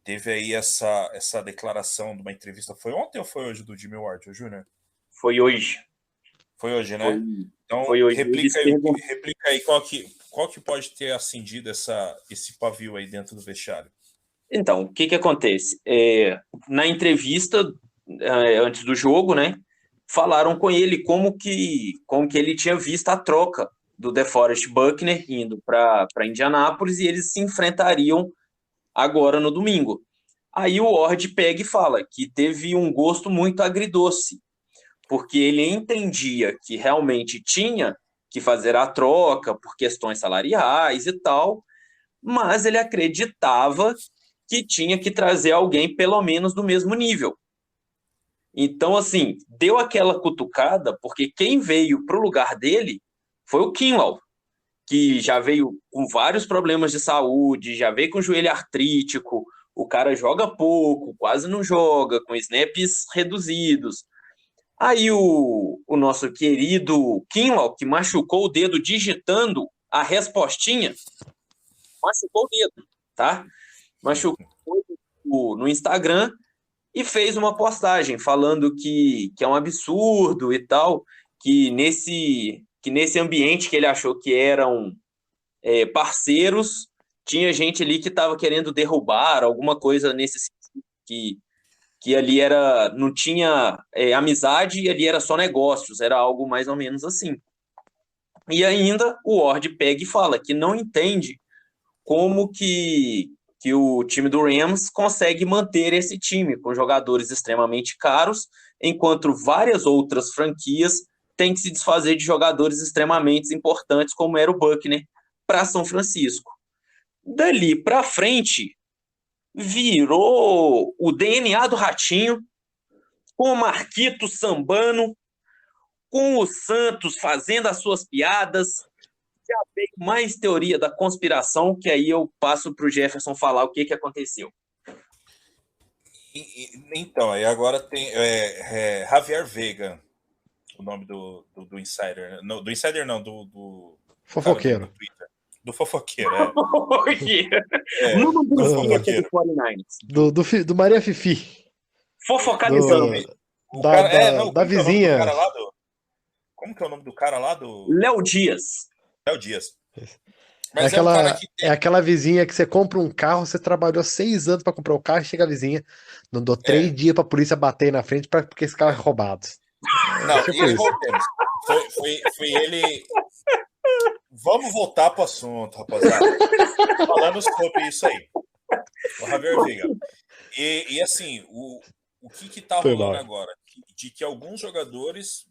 S4: Teve aí essa declaração de uma entrevista. Foi ontem ou foi hoje do Jimmy Ward, Júnior?
S3: Foi hoje.
S4: Foi hoje, né? Então,
S3: foi hoje.
S4: Replica aí qual que pode ter acendido esse pavio aí dentro do vestiário.
S3: Então, o que acontece? Na entrevista, antes do jogo, né, falaram com ele como que ele tinha visto a troca do DeForest Buckner indo para Indianápolis e eles se enfrentariam agora no domingo. Aí o Ward pega e fala que teve um gosto muito agridoce, porque ele entendia que realmente tinha que fazer a troca por questões salariais e tal, mas ele acreditava que tinha que trazer alguém pelo menos do mesmo nível. Então, assim, deu aquela cutucada, porque quem veio para o lugar dele foi o Kinlaw, que já veio com vários problemas de saúde, já veio com joelho artrítico, o cara joga pouco, quase não joga, com snaps reduzidos. Aí o nosso querido Kinlaw, que machucou o dedo digitando a respostinha, machucou o dedo, tá? Machucou no Instagram e fez uma postagem falando que é um absurdo e tal, que nesse ambiente que ele achou que eram parceiros, tinha gente ali que estava querendo derrubar, alguma coisa nesse sentido, que ali não tinha amizade e ali era só negócios, era algo mais ou menos assim. E ainda o Ward pega e fala que não entende como que o time do Rams consegue manter esse time com jogadores extremamente caros, enquanto várias outras franquias têm que se desfazer de jogadores extremamente importantes, como era o Buckner, para São Francisco. Dali para frente, virou o DNA do Ratinho, com o Marquito sambando, com o Santos fazendo as suas piadas. Já veio mais teoria da conspiração, que aí eu passo para o Jefferson falar o que aconteceu.
S4: Então, aí agora tem Javier Vega, o nome do insider. Não, do insider não, do
S5: fofoqueiro.
S4: Do fofoqueiro,
S5: do Maria Fifi.
S3: Fofocalizando.
S5: Da vizinha.
S4: Como que é o nome do cara lá?
S3: Léo Dias.
S4: Léo Dias.
S5: Mas é aquela vizinha que você compra um carro, você trabalhou 6 anos para comprar o carro e chega a vizinha, não dou 3 dias pra polícia bater na frente porque esse carro é roubado.
S4: Não, tipo e voltemos. Foi ele. Vamos voltar pro assunto, rapaziada. Falando sobre isso aí. O Javier Veiga. E assim, o que tá rolando agora? De que alguns jogadores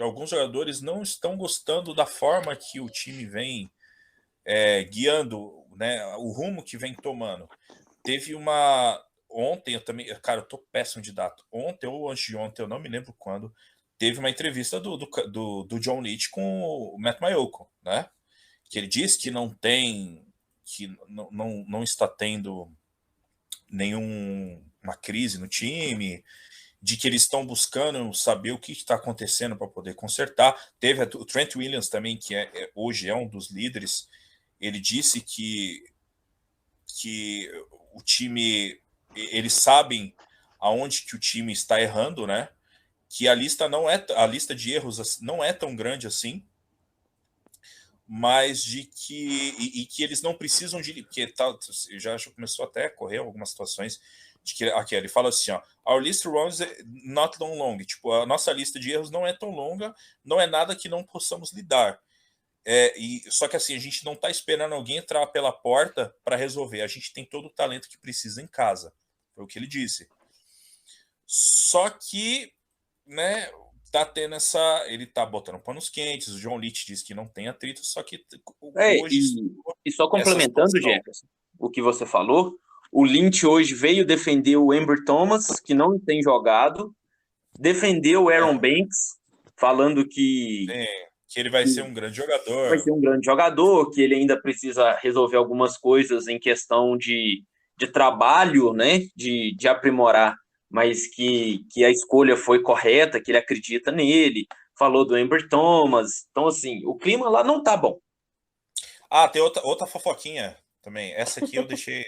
S4: alguns jogadores não estão gostando da forma que o time vem guiando, né, o rumo que vem tomando. Teve ontem, eu também, cara, eu tô péssimo de data. Ontem ou antes de ontem, eu não me lembro quando, teve uma entrevista do John Leach com o Matt Maiocco, né? Que ele disse que não está tendo nenhuma crise no time, de que eles estão buscando saber o que está acontecendo para poder consertar. Teve o Trent Williams também, que hoje é um dos líderes. Ele disse que o time, eles sabem aonde que o time está errando, né? Que a lista de erros não é tão grande assim, mas de que eles não precisam de, porque já começou até a correr algumas situações de que aqui ele fala assim, ó, our list of wrongs not too long, tipo, a nossa lista de erros não é tão longa, não é nada que não possamos lidar. Só que assim, a gente não está esperando alguém entrar pela porta para resolver, a gente tem todo o talento que precisa em casa, foi o que ele disse. Só que, né, tá tendo ele tá botando panos quentes, o John Leach diz que não tem atrito, só que
S3: hoje... E só complementando, Jefferson, o que você falou, o Lynch hoje veio defender o Amber Thomas, que não tem jogado, defendeu o Aaron Banks, falando que
S4: ele vai ser um grande jogador.
S3: Vai ser um grande jogador, que ele ainda precisa resolver algumas coisas em questão de trabalho, né, de aprimorar, mas que a escolha foi correta, que ele acredita nele. Falou do Amber Thomas. Então, assim, o clima lá não tá bom.
S4: Tem outra fofoquinha também. Essa aqui eu deixei.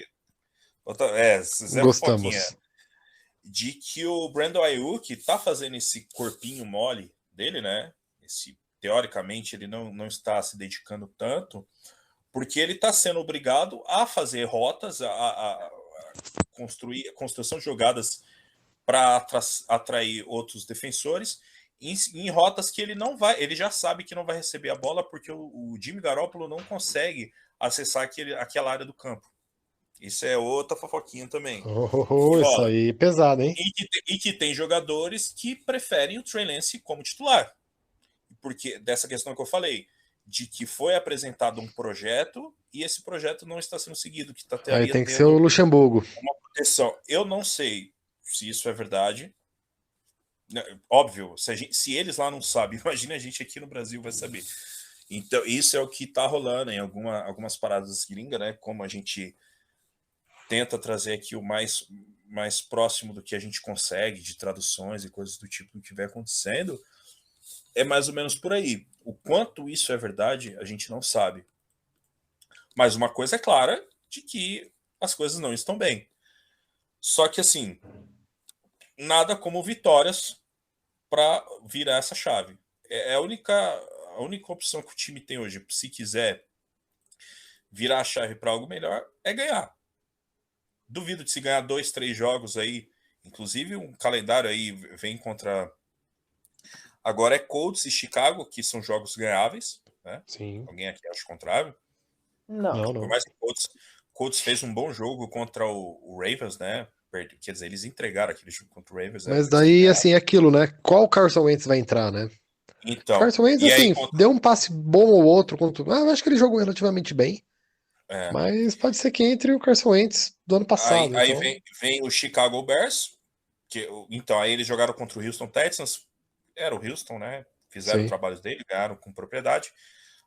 S4: Zé
S5: Gostamos.
S4: fofoquinha. De que o Brandon Ayuk tá fazendo esse corpinho mole dele, né? Teoricamente, ele não está se dedicando tanto, porque ele está sendo obrigado a fazer rotas, a construção de jogadas para atrair outros defensores em rotas que ele não vai, ele já sabe que não vai receber a bola porque o Jimmy Garoppolo não consegue acessar aquela área do campo. Isso é outra fofoquinha também.
S5: Isso aí é pesado, hein?
S4: E que tem jogadores que preferem o Trey Lance como titular. Porque dessa questão que eu falei, de que foi apresentado um projeto e esse projeto não está sendo seguido, que está
S5: Aí tem que ser o Luxemburgo.
S4: Uma proteção. Eu não sei se isso é verdade. Óbvio, se eles lá não sabem, imagina a gente aqui no Brasil vai saber. Então, isso é o que está rolando em algumas paradas gringas, né? Como a gente tenta trazer aqui o mais próximo do que a gente consegue, de traduções e coisas do tipo do que vai acontecendo, é mais ou menos por aí. O quanto isso é verdade, a gente não sabe. Mas uma coisa é clara, de que as coisas não estão bem. Só que, assim, nada como vitórias para virar essa chave. É a única opção que o time tem hoje, se quiser virar a chave para algo melhor, é ganhar. Duvido de se ganhar 2, 3 jogos aí. Inclusive, um calendário aí vem contra... Agora é Colts e Chicago, que são jogos ganháveis. Né?
S5: Sim.
S4: Alguém aqui acha o contrário?
S7: Não.
S4: Por mais que o Colts fez um bom jogo contra o Ravens, né? Quer dizer, eles entregaram aquele jogo contra o Ravens.
S5: Mas daí, assim, é aquilo, né? Qual Carson Wentz vai entrar, né?
S4: Então,
S5: Carson Wentz, assim, deu um passe bom ou outro. Eu acho que ele jogou relativamente bem. Mas pode ser que entre o Carson Wentz do ano passado.
S4: Aí
S5: então...
S4: vem o Chicago Bears. Então, aí eles jogaram contra o Houston Texans. Era o Houston, né? Fizeram o trabalho dele, ganharam com propriedade.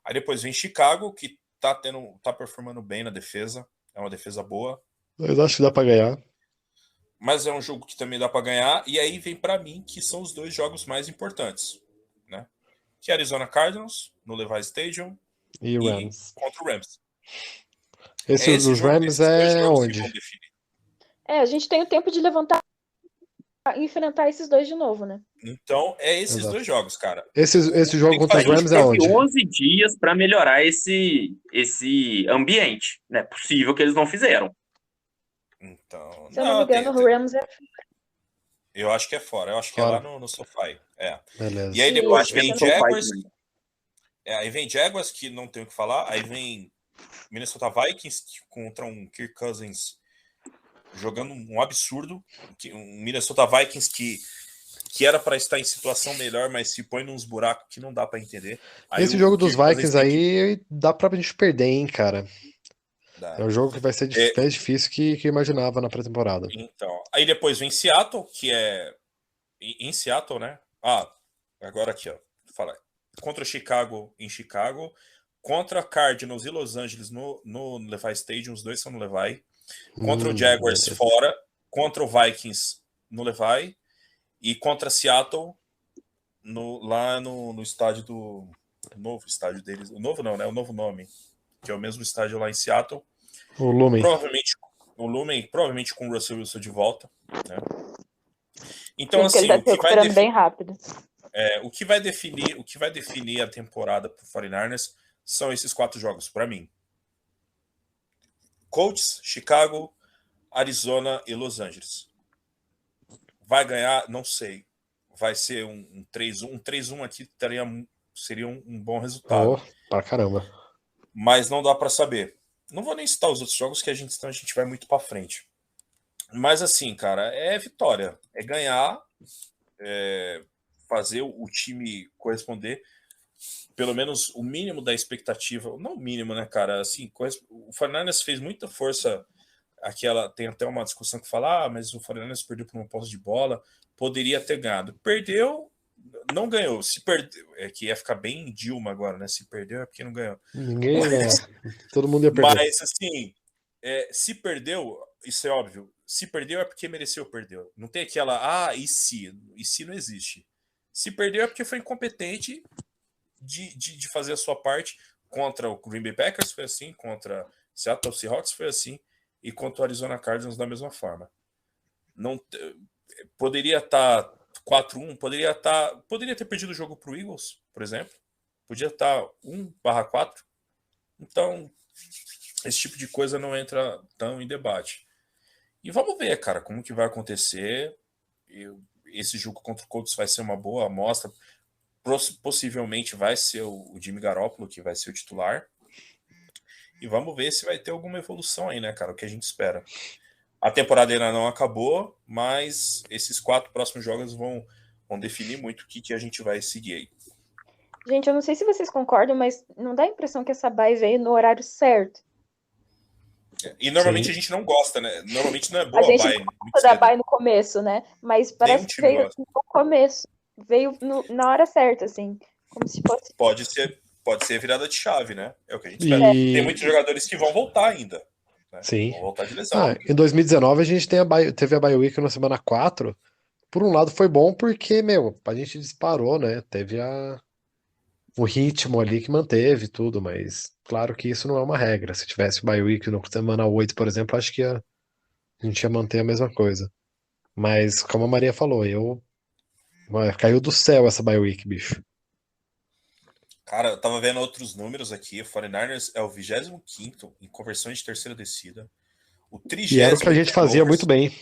S4: Aí depois vem Chicago, que tá performando bem na defesa. É uma defesa boa.
S5: Eu acho que dá pra ganhar.
S4: Mas é um jogo que também dá pra ganhar. E aí vem pra mim que são os 2 jogos mais importantes. Né? Que é Arizona Cardinals, no Levi Stadium.
S5: E Rams.
S4: Contra o Rams.
S5: Esse dos Rams é onde?
S7: A gente tem o tempo de levantar e enfrentar esses 2 de novo, né?
S4: Então, é esses 2 jogos, cara.
S5: Esse jogo contra os Rams é onde?
S3: Teve 11 dias para melhorar esse ambiente. Não é possível que eles não fizeram.
S4: Então,
S7: se eu não me engano, o Rams é fora.
S4: Eu acho que é fora. Eu acho que é lá no SoFi.
S5: Beleza.
S4: E aí depois vem Jaguars. Aí vem Jaguars, que não tem o que falar. Aí vem Minnesota Vikings contra um Kirk Cousins jogando um absurdo. Um Minnesota Vikings que era para estar em situação melhor, mas se põe nos buracos que não dá para entender. Aí
S5: esse jogo dos Vikings aí dá pra gente perder, hein, cara. É um jogo que vai ser mais difícil que eu imaginava na pré-temporada.
S4: Então, aí depois vem Seattle, que é em Seattle, né? Agora aqui, ó. Fala. Contra Chicago em Chicago, contra Cardinals e Los Angeles no Levi Stadium, os 2 são no Levi. Contra o Jaguars fora, contra o Vikings no Levi e contra Seattle lá no estádio do novo estádio deles. O novo não, né? O novo nome, que é o mesmo estádio lá em Seattle.
S5: O Lumen.
S4: Provavelmente com o Russell Wilson de volta, né? Então,
S7: assim, ele tá se recuperando bem rápido.
S4: O que vai definir a temporada pro 49ers são esses 4 jogos, para mim. Colts, Chicago, Arizona e Los Angeles. Vai ganhar? Não sei. Vai ser um 3-1. Um 3-1 aqui seria um bom resultado.
S5: Pra caramba.
S4: Mas não dá para saber. Não vou nem citar os outros jogos, que a gente vai muito para frente. Mas assim, cara, é vitória. É ganhar, fazer o time corresponder, pelo menos o mínimo da expectativa. Não o mínimo, né, cara? Assim, o 49ers fez muita força. Tem até uma discussão que fala, mas o 49ers perdeu por uma posse de bola. Poderia ter ganhado. Perdeu, não ganhou. Se perdeu, que ia ficar bem Dilma agora, né? Se perdeu é porque não ganhou.
S5: Ninguém ganha. Todo mundo ia perder.
S4: Mas, assim, se perdeu, isso é óbvio. Se perdeu é porque mereceu perder. Não tem aquela, e se? E se não existe. Se perdeu é porque foi incompetente de fazer a sua parte contra o Green Bay Packers foi assim, contra Seattle Seahawks foi assim, e contra o Arizona Cardinals da mesma forma. Não poderia estar 4-1, poderia ter perdido o jogo para o Eagles, por exemplo. Podia estar 1/4. Então, esse tipo de coisa não entra tão em debate. E vamos ver, cara, como que vai acontecer. Esse jogo contra o Colts vai ser uma boa amostra. Possivelmente vai ser o Jimmy Garoppolo que vai ser o titular. E vamos ver se vai ter alguma evolução aí, né, cara? O que a gente espera. A temporada ainda não acabou, mas esses 4 próximos jogos vão definir muito o que a gente vai seguir aí.
S7: Gente, eu não sei se vocês concordam, mas não dá a impressão que essa bye veio no horário certo.
S4: E normalmente a gente não gosta, né? Normalmente não é boa
S7: a gente
S4: bye.
S7: Gosta da bye no começo, né? Mas parece que veio no começo. Veio na hora certa, assim. Como se fosse.
S4: Pode ser virada de chave, né? É o que a gente espera. Tem muitos jogadores que vão voltar ainda. Né?
S5: Sim.
S4: Vão voltar de lesão.
S5: Em 2019 a gente teve a bye week na semana 4. Por um lado foi bom porque, a gente disparou, né? Teve o ritmo ali que manteve tudo, mas claro que isso não é uma regra. Se tivesse o bye week na semana 8, por exemplo, acho que a gente ia manter a mesma coisa. Mas, como a Maria falou, caiu do céu essa bye week, bicho.
S4: Cara, eu tava vendo outros números aqui. O 49ers é o 25º em conversões de terceira descida. O 30º
S5: E era o que a gente fazia muito bem.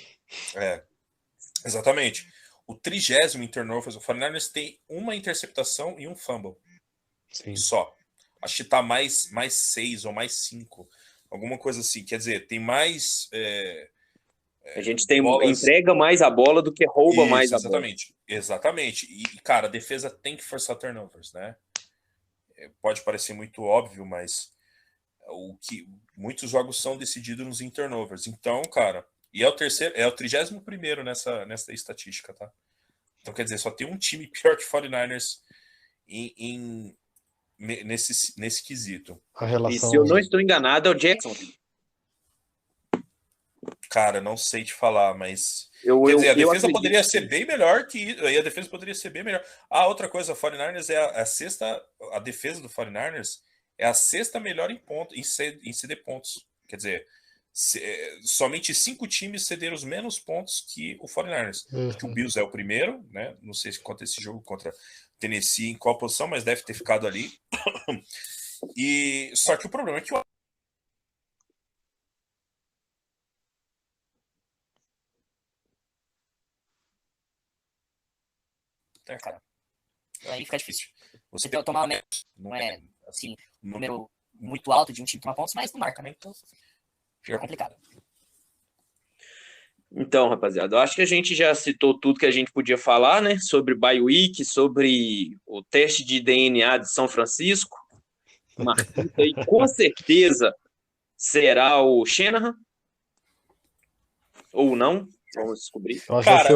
S4: Exatamente. O 30º em turnovers. O 49ers tem uma interceptação e um fumble.
S5: Sim.
S4: Só. Acho que tá mais 6 ou mais 5. Alguma coisa assim. Quer dizer, tem mais...
S3: a gente tem
S4: bolas...
S3: entrega mais a bola do que rouba mais a bola.
S4: Exatamente. E, cara, a defesa tem que forçar turnovers, né? Pode parecer muito óbvio, mas muitos jogos são decididos em turnovers. Então, cara, e é o 31º nessa estatística, tá? Então, quer dizer, só tem um time pior que 49ers nesse quesito.
S3: E se eu não estou enganado, é o Jackson.
S4: Cara, não sei te falar, mas... quer dizer, a defesa poderia ser bem melhor que... A defesa poderia ser bem melhor. Outra coisa, a 49ers é a sexta... A defesa do 49ers é a sexta melhor em ceder pontos. Quer dizer, somente 5 times cederam os menos pontos que o 49ers. Que o Bills é o primeiro, né? Não sei se conta esse jogo contra Tennessee em qual posição, mas deve ter ficado ali. Só que o problema é que
S6: cara. Aí fica difícil. Você tomar não é assim, um número muito alto de um time tomar pontos, mas não marca, né? Então fica complicado.
S3: Então, rapaziada, eu acho que a gente já citou tudo que a gente podia falar, né? Sobre bye week, sobre o teste de DNA de São Francisco. Marquinhos aí, com certeza, será o Shanahan. Ou não, vamos descobrir.
S4: Cara,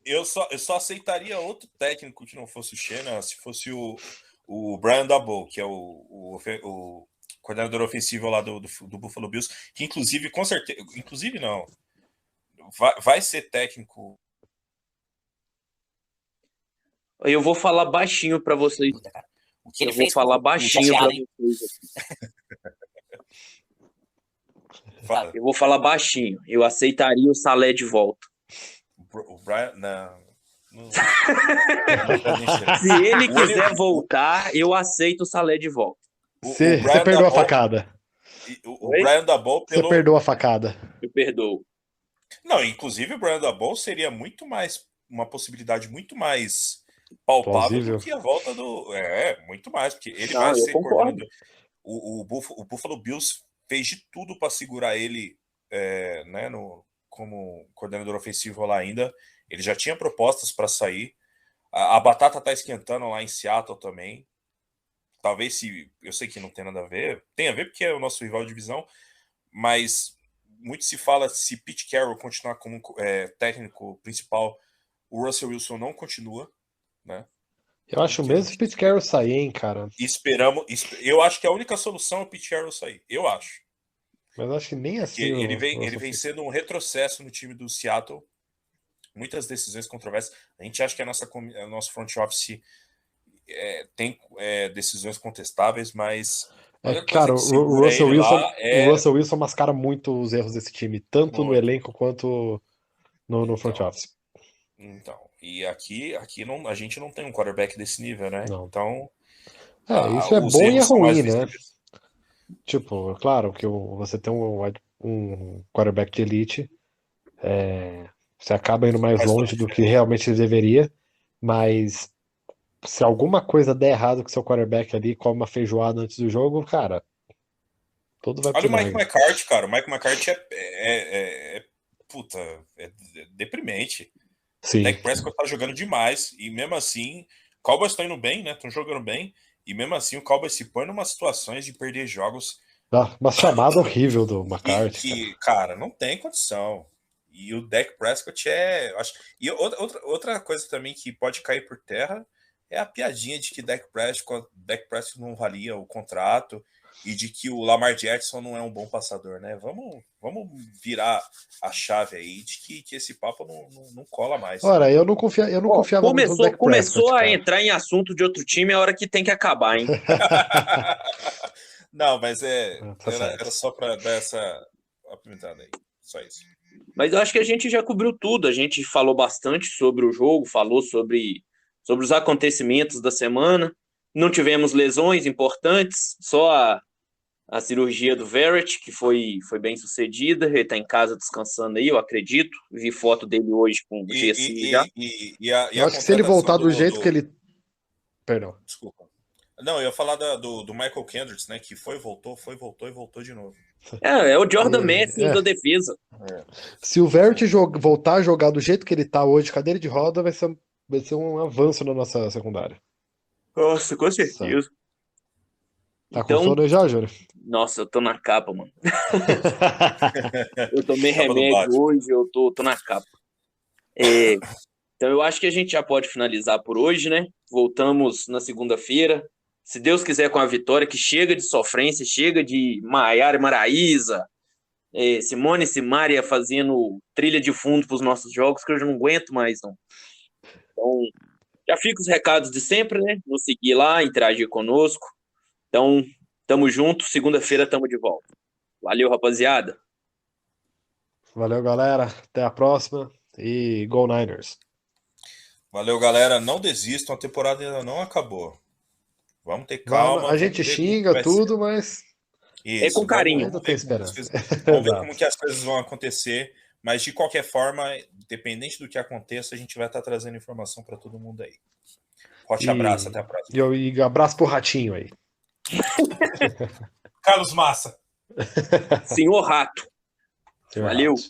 S4: eu só aceitaria outro técnico que não fosse o Shanahan, se fosse o Brian Daboll, que é o coordenador ofensivo lá do Buffalo Bills, que inclusive, com certeza, inclusive não, vai ser técnico.
S3: Eu vou falar baixinho para vocês.
S6: O que ele
S3: fez falar baixinho para vocês. Eu vou falar baixinho. Eu aceitaria o Saleh de volta.
S4: O Brian, não.
S3: Se ele quiser voltar, eu aceito o Saleh de volta.
S5: Você perdoa a facada.
S4: O Brian Daboll...
S5: Você perdoa a facada.
S3: Eu perdoo.
S4: Não, inclusive o Brian Daboll seria uma possibilidade muito mais palpável do que a volta do... muito mais, porque ele vai ser coordenador. O Buffalo Bills fez de tudo para segurar ele né, como coordenador ofensivo lá ainda. Ele já tinha propostas para sair. A batata está esquentando lá em Seattle também. Talvez eu sei que não tem nada a ver. Tem a ver porque é o nosso rival de divisão. Mas muito se fala se Pete Carroll continuar como técnico principal, o Russell Wilson não continua, né?
S5: Eu acho mesmo se o Pete Carroll sair, hein, cara.
S4: Eu acho que a única solução é o Pete Carroll sair. Eu acho.
S5: Mas acho que nem assim.
S4: Ele vem sendo um retrocesso no time do Seattle. Muitas decisões controversas. A gente acha que o nosso front office tem decisões contestáveis, mas a única coisa
S5: Cara,
S4: que
S5: o
S4: segura
S5: Russell
S4: ele
S5: Wilson,
S4: lá
S5: o Russell Wilson mascara muito os erros desse time, tanto no
S4: Muito.
S5: elenco quanto no front office.
S4: Então, e aqui não, a gente não tem um quarterback desse nível, né?
S5: Não.
S4: Então,
S5: Isso é
S4: os
S5: bom e é
S4: erros são mais
S5: ruim, né?
S4: visíveis.
S5: Tipo, claro que você tem um quarterback de elite, você acaba indo mais
S4: Faz toda
S5: longe
S4: a
S5: do que
S4: diferença.
S5: realmente deveria, mas se alguma coisa der errado com seu quarterback ali, come uma feijoada antes do jogo, cara, tudo vai pro
S4: Olha o Mike
S5: vinagre.
S4: McCarthy, cara. O Mike McCarthy puta, é deprimente. O
S5: Sim.
S4: Dak Prescott tá jogando demais e mesmo assim, o Cowboys estão indo bem, né? Estão jogando bem e mesmo assim o Cowboys se põe numa situações de perder jogos
S5: Uma chamada horrível do McCarthy,
S4: que cara, não tem condição. E o Dak Prescott e outra coisa também que pode cair por terra é a piadinha de que Dak Prescott não valia o contrato e de que o Lamar Jackson não é um bom passador, né? Vamos virar a chave aí de que esse papo não cola mais.
S5: Ora, eu não confiava muito no Dak
S3: Começou
S5: Prescott,
S3: a
S5: cara.
S3: entrar em assunto de outro time a hora que tem que acabar, hein?
S4: Não, mas
S5: Tá certo.
S4: era só para dar essa apimentada aí. Só isso.
S3: Mas eu acho que a gente já cobriu tudo. A gente falou bastante sobre o jogo, falou sobre os acontecimentos da semana. Não tivemos lesões importantes, só a cirurgia do Verrett, que foi bem sucedida. Ele está em casa descansando aí, eu acredito. Vi foto dele hoje com o GC já.
S5: Eu acho que se ele voltar do jeito que ele. Perdão.
S4: Desculpa. Não, eu ia falar do Michael Kendricks, né? Que voltou e voltou de novo.
S3: É o Jordan Matthews da defesa.
S5: Se o Verrett voltar a jogar do jeito que ele tá hoje, cadeira de roda, vai ser um avanço na nossa secundária.
S3: Nossa, com certeza.
S5: Tá com sono aí já, Júnior?
S3: Nossa, eu tô na capa, mano. Eu tomei
S4: Capa do
S3: remédio
S4: Batman.
S3: hoje, eu tô na capa. Então eu acho que a gente já pode finalizar por hoje, né? Voltamos na segunda-feira. Se Deus quiser, com a vitória, que chega de sofrência, chega de Maiara e Maraísa, Simone e Simaria fazendo trilha de fundo pros nossos jogos, que eu já não aguento mais, não. Então, já fica os recados de sempre, né? Nos seguir lá, interagir conosco. Então, tamo junto. Segunda-feira tamo de volta. Valeu, rapaziada.
S5: Valeu, galera. Até a próxima. E Go Niners.
S4: Valeu, galera. Não desistam, a temporada ainda não acabou. Vamos ter calma.
S5: A gente xinga tudo, mas.
S3: É com carinho.
S5: Ainda tem esperança.
S4: Vamos ver como que as coisas vão acontecer. Mas, de qualquer forma, independente do que aconteça, a gente vai estar trazendo informação para todo mundo aí. Forte abraço, até a próxima.
S5: E abraço pro Ratinho aí.
S4: Carlos Massa.
S3: Senhor Rato. Valeu.
S5: Rato.